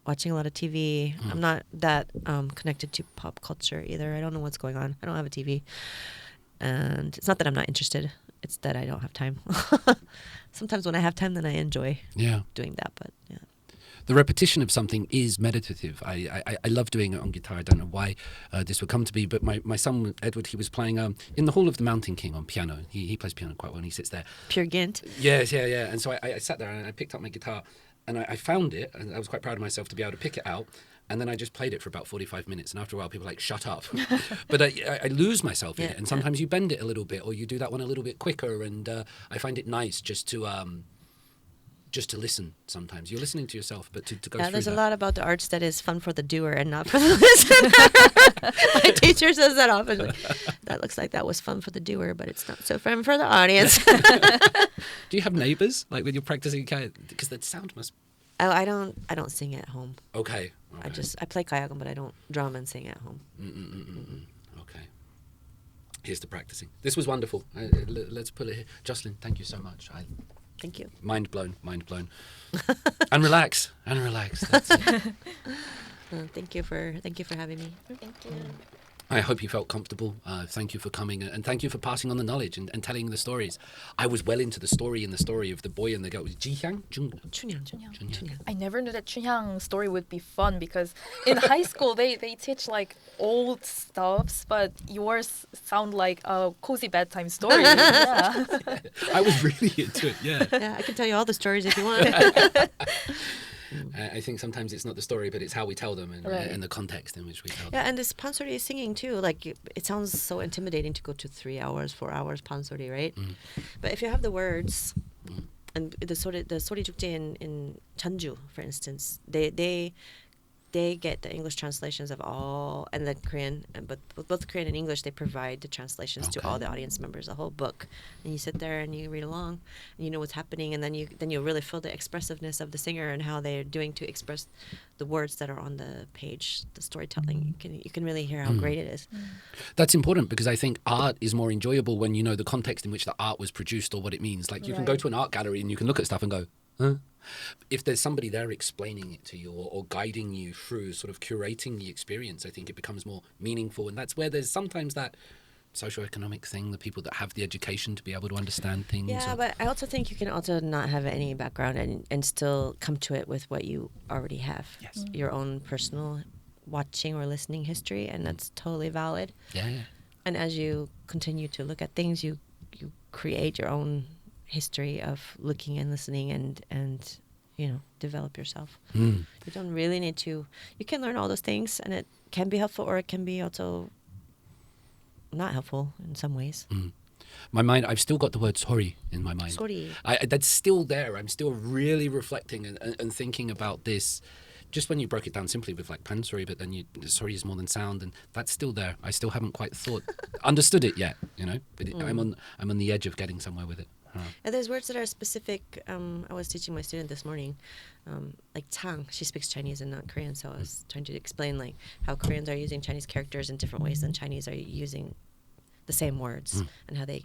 watching a lot of TV. I'm not that connected to pop culture either. I don't know what's going on. I don't have a TV. And it's not that I'm not interested. It's that I don't have time. Sometimes when I have time, then I enjoy doing that. But yeah. The repetition of something is meditative. I love doing it on guitar. I don't know why this would come to be, but my son, Edward, he was playing in the Hall of the Mountain King on piano. He plays piano quite well, and he sits there. Pure Gint. Yes, yeah. And so I sat there and I picked up my guitar, and I found it, and I was quite proud of myself to be able to pick it out. And then I just played it for about 45 minutes, and after a while people are like, shut up. But I lose myself in it, and sometimes you bend it a little bit, or you do that one a little bit quicker, and I find it nice just to listen sometimes. You're listening to yourself, but to go through there's that. a lot about the arts that is fun for the doer and not for the listener. My teacher says that often. Like, that looks like that was fun for the doer, but it's not so fun for the audience. Do you have neighbours, like when you're practicing? Because the sound must... Oh, I don't sing at home. Okay. I play gayageum, but I don't drum and sing at home. Okay. Here's to practicing. This was wonderful. Let's put it here. Jocelyn, thank you so much. Thank you. Mind blown. And relax. That's it. Thank you for having me. Thank you. I hope you felt comfortable. Thank you for coming, and thank you for passing on the knowledge and telling the stories. I was well into the story of the boy and the girl. Was Jihang? Chunhyang. I never knew that Chunhyang story would be fun, because in high school they teach like old stuffs, but yours sound like a cozy bedtime story. Yeah. I was really into it. Yeah. Yeah, I can tell you all the stories if you want. I think sometimes it's not the story, but it's how we tell them and the context in which we tell them. Yeah, and this Pansori singing too, like it sounds so intimidating to go to 3 hours, 4 hours Pansori, right? But if you have the words, and the Sorijukje in Jeonju, for instance, they get the English translations of all, and the Korean, but with both Korean and English, they provide the translations to all the audience members, the whole book. And you sit there and you read along, and you know what's happening, and then you really feel the expressiveness of the singer and how they're doing to express the words that are on the page, the storytelling. You can really hear how great it is. That's important, because I think art is more enjoyable when you know the context in which the art was produced or what it means. Like you can go to an art gallery and you can look at stuff and go, huh? If there's somebody there explaining it to you or guiding you through, sort of curating the experience, I think it becomes more meaningful. And that's where there's sometimes that socioeconomic thing, the people that have the education to be able to understand things. Yeah, but I also think you can also not have any background and still come to it with what you already have. Yes. Your own personal watching or listening history, and that's totally valid. Yeah. And as you continue to look at things, you create your own history of looking and listening and develop yourself. You don't really need to. You can learn all those things, and it can be helpful, or it can be also not helpful in some ways. My mind, I've still got the word sorry in my mind. Sorry. That's still there. I'm still really reflecting and thinking about this. Just when you broke it down simply with like Pansori, but then sorry is more than sound, and that's still there. I still haven't quite understood it yet, you know. But I'm on the edge of getting somewhere with it. And there's words that are specific. I was teaching my student this morning, like Tang. She speaks Chinese and not Korean, so I was trying to explain like how Koreans are using Chinese characters in different ways than Chinese are using the same words, and how they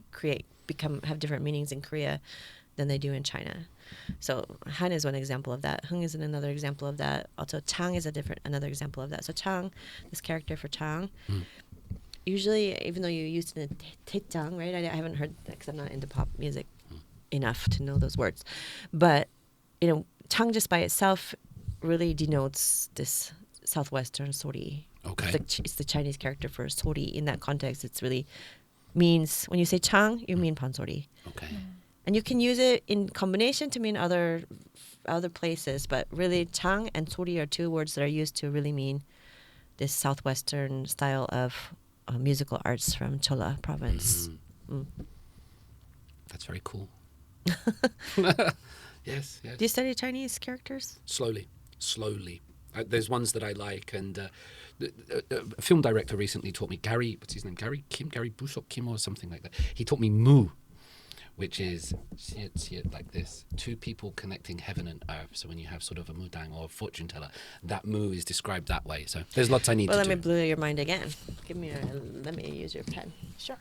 have different meanings in Korea than they do in China. So Han is one example of that. Hung is another example of that. Also, Chang is another example of that. So Chang, this character for Chang, usually, even though you use it in Taechang, right? I haven't heard that because I'm not into pop music enough to know those words. But, you know, Chang just by itself really denotes this southwestern sori. Okay. It's the Chinese character for sori. In that context, it's really means, when you say Chang, you mean Pansori. Okay. And you can use it in combination to mean other places, but really Chang and Sori are two words that are used to really mean this southwestern style of musical arts from Chola province. That's very cool. Yes. Do you study Chinese characters? Slowly. There's ones that I like, and a film director recently taught me, what's his name? Gary Busok Kim or something like that. He taught me Mu, which is, see it like this, two people connecting heaven and earth. So when you have sort of a mudang or a fortune teller, that mu is described that way. So there's lots I need to do. Well, let me blow your mind again. Let me use your pen. Sure.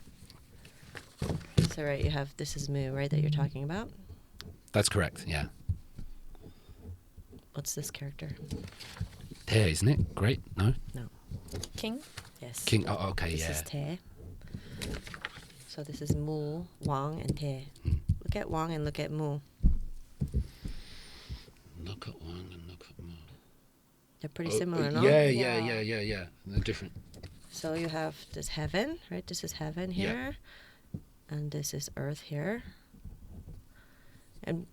So right, you have, this is mu, right, that you're talking about? That's correct, yeah. What's this character? There, isn't it? Great, no? No. King? Yes. King, oh, okay, This yeah. is Te. So this is Mu, Wang, and Te. Look at Wang and look at Mu. Look at one and look at mu. They're pretty similar, no? Yeah. They're different. So you have this heaven, right? This is heaven here. And this is earth here. And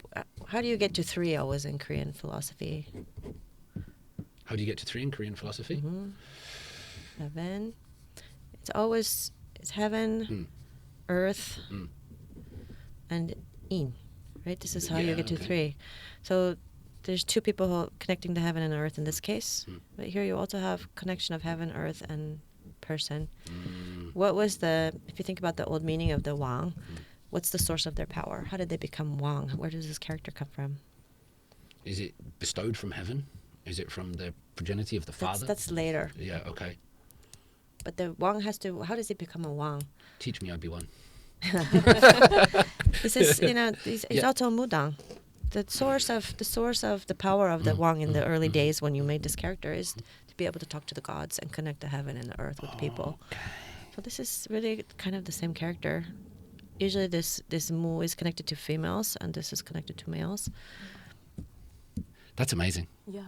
how do you get to 3 always in Korean philosophy? How do you get to 3 in Korean philosophy? Heaven. It's heaven, earth, and in, right? This is how you get to 3. So there's 2 people connecting to heaven and earth in this case. But here you also have connection of heaven, earth, and person. What was if you think about the old meaning of the Wang, what's the source of their power? How did they become Wang? Where does this character come from? Is it bestowed from heaven? Is it from the progeny of the father? That's later. Yeah, okay. But the Wang how does it become a Wang? Teach me, Obi-Wan. This is, it's also Mudang. The source of the power of the Wang in the early days when you made this character is to be able to talk to the gods and connect the heaven and the earth with people. Okay. So this is really kind of the same character. Usually this Mu is connected to females and this is connected to males. That's amazing. Yeah.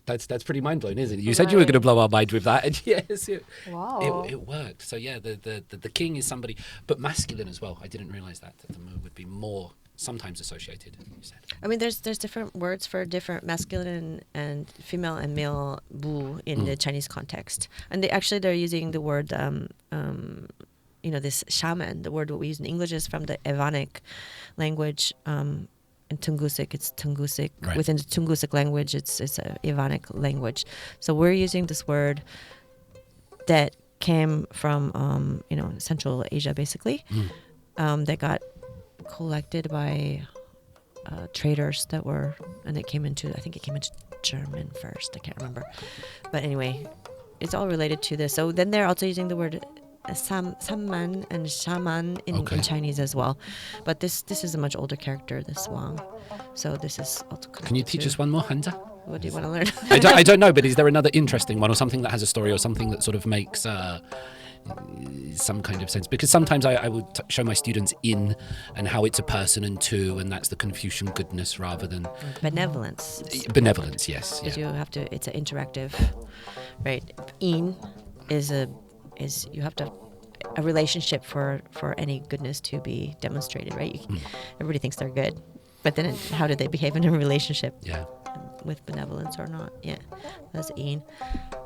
That's pretty mind-blowing, isn't it? You said you were going to blow our mind with that, and yes, Wow. it worked. So yeah, the king is somebody, but masculine as well. I didn't realize that the mu would be more sometimes associated. You said. I mean, there's different words for different masculine and female and male bu in the Chinese context, and they're using the word this shaman. The word what we use in English is from the Evanic language. In Tungusic, it's Tungusic. Right. Within the Tungusic language, it's a Evanic language. So we're using this word that came from Central Asia, basically. That got collected by traders and it came into German first. I can't remember, but anyway, it's all related to this. So then they're also using the word samman and shaman in Chinese as well, but this is a much older character, this Wang. So this is also. Can you teach us one more, Hanja? What do you want to learn? I don't know, but is there another interesting one or something that has a story or something that sort of makes some kind of sense? Because sometimes I would show my students in and how it's a person and two, and that's the Confucian goodness rather than benevolence. Benevolence, yes. Because you have to. It's an interactive, right? In is you have to a relationship for any goodness to be demonstrated, right? Everybody thinks they're good, but then how do they behave in a relationship? Yeah. With benevolence or not? Yeah, that's in.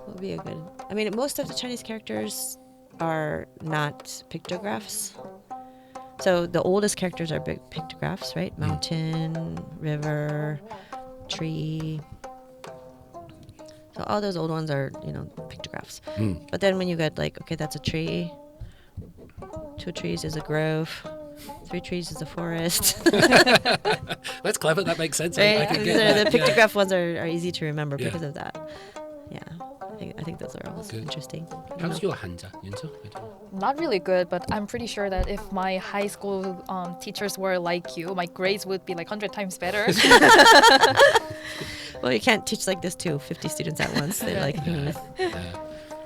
Would be a good. I mean, most of the Chinese characters are not pictographs. So the oldest characters are big pictographs, right? Mountain, river, tree. So all those old ones are, pictographs. But then when you get like, okay, that's a tree. 2 trees is a grove. 3 trees is a forest. That's clever. That makes sense. Right? I can get that. The pictograph ones are easy to remember Yeah. because of that. Yeah, I think those are also Good. interesting. How's your Hanja, Yunso? Not really good, but I'm pretty sure that if my high school teachers were like you, my grades would be like 100 times better. Well, you can't teach like this to 50 students at once. They're like,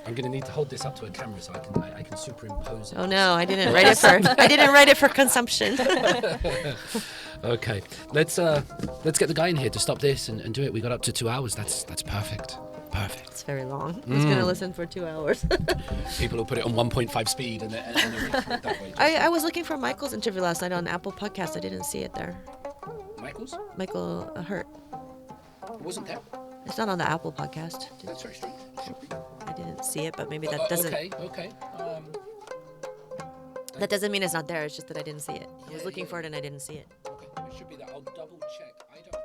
I'm going to need to hold this up to a camera so I can superimpose it. oh no, I didn't write it for consumption. Okay, let's get the guy in here to stop this and do it. We got up to 2 hours. That's perfect. Perfect. It's very long. Who's gonna listen for 2 hours? People will put it on 1.5 speed and they'll read through it that way. I was looking for Michael's interview last night on Apple Podcast. I didn't see it there. Michael's? Michael Hurt. It wasn't there. It's not on the Apple Podcast. That's very strange. Should be. I didn't see it, but maybe that doesn't. Okay. That doesn't mean it's not there. It's just that I didn't see it. I was looking for it and I didn't see it. Okay. It should be there. I'll double check. I don't.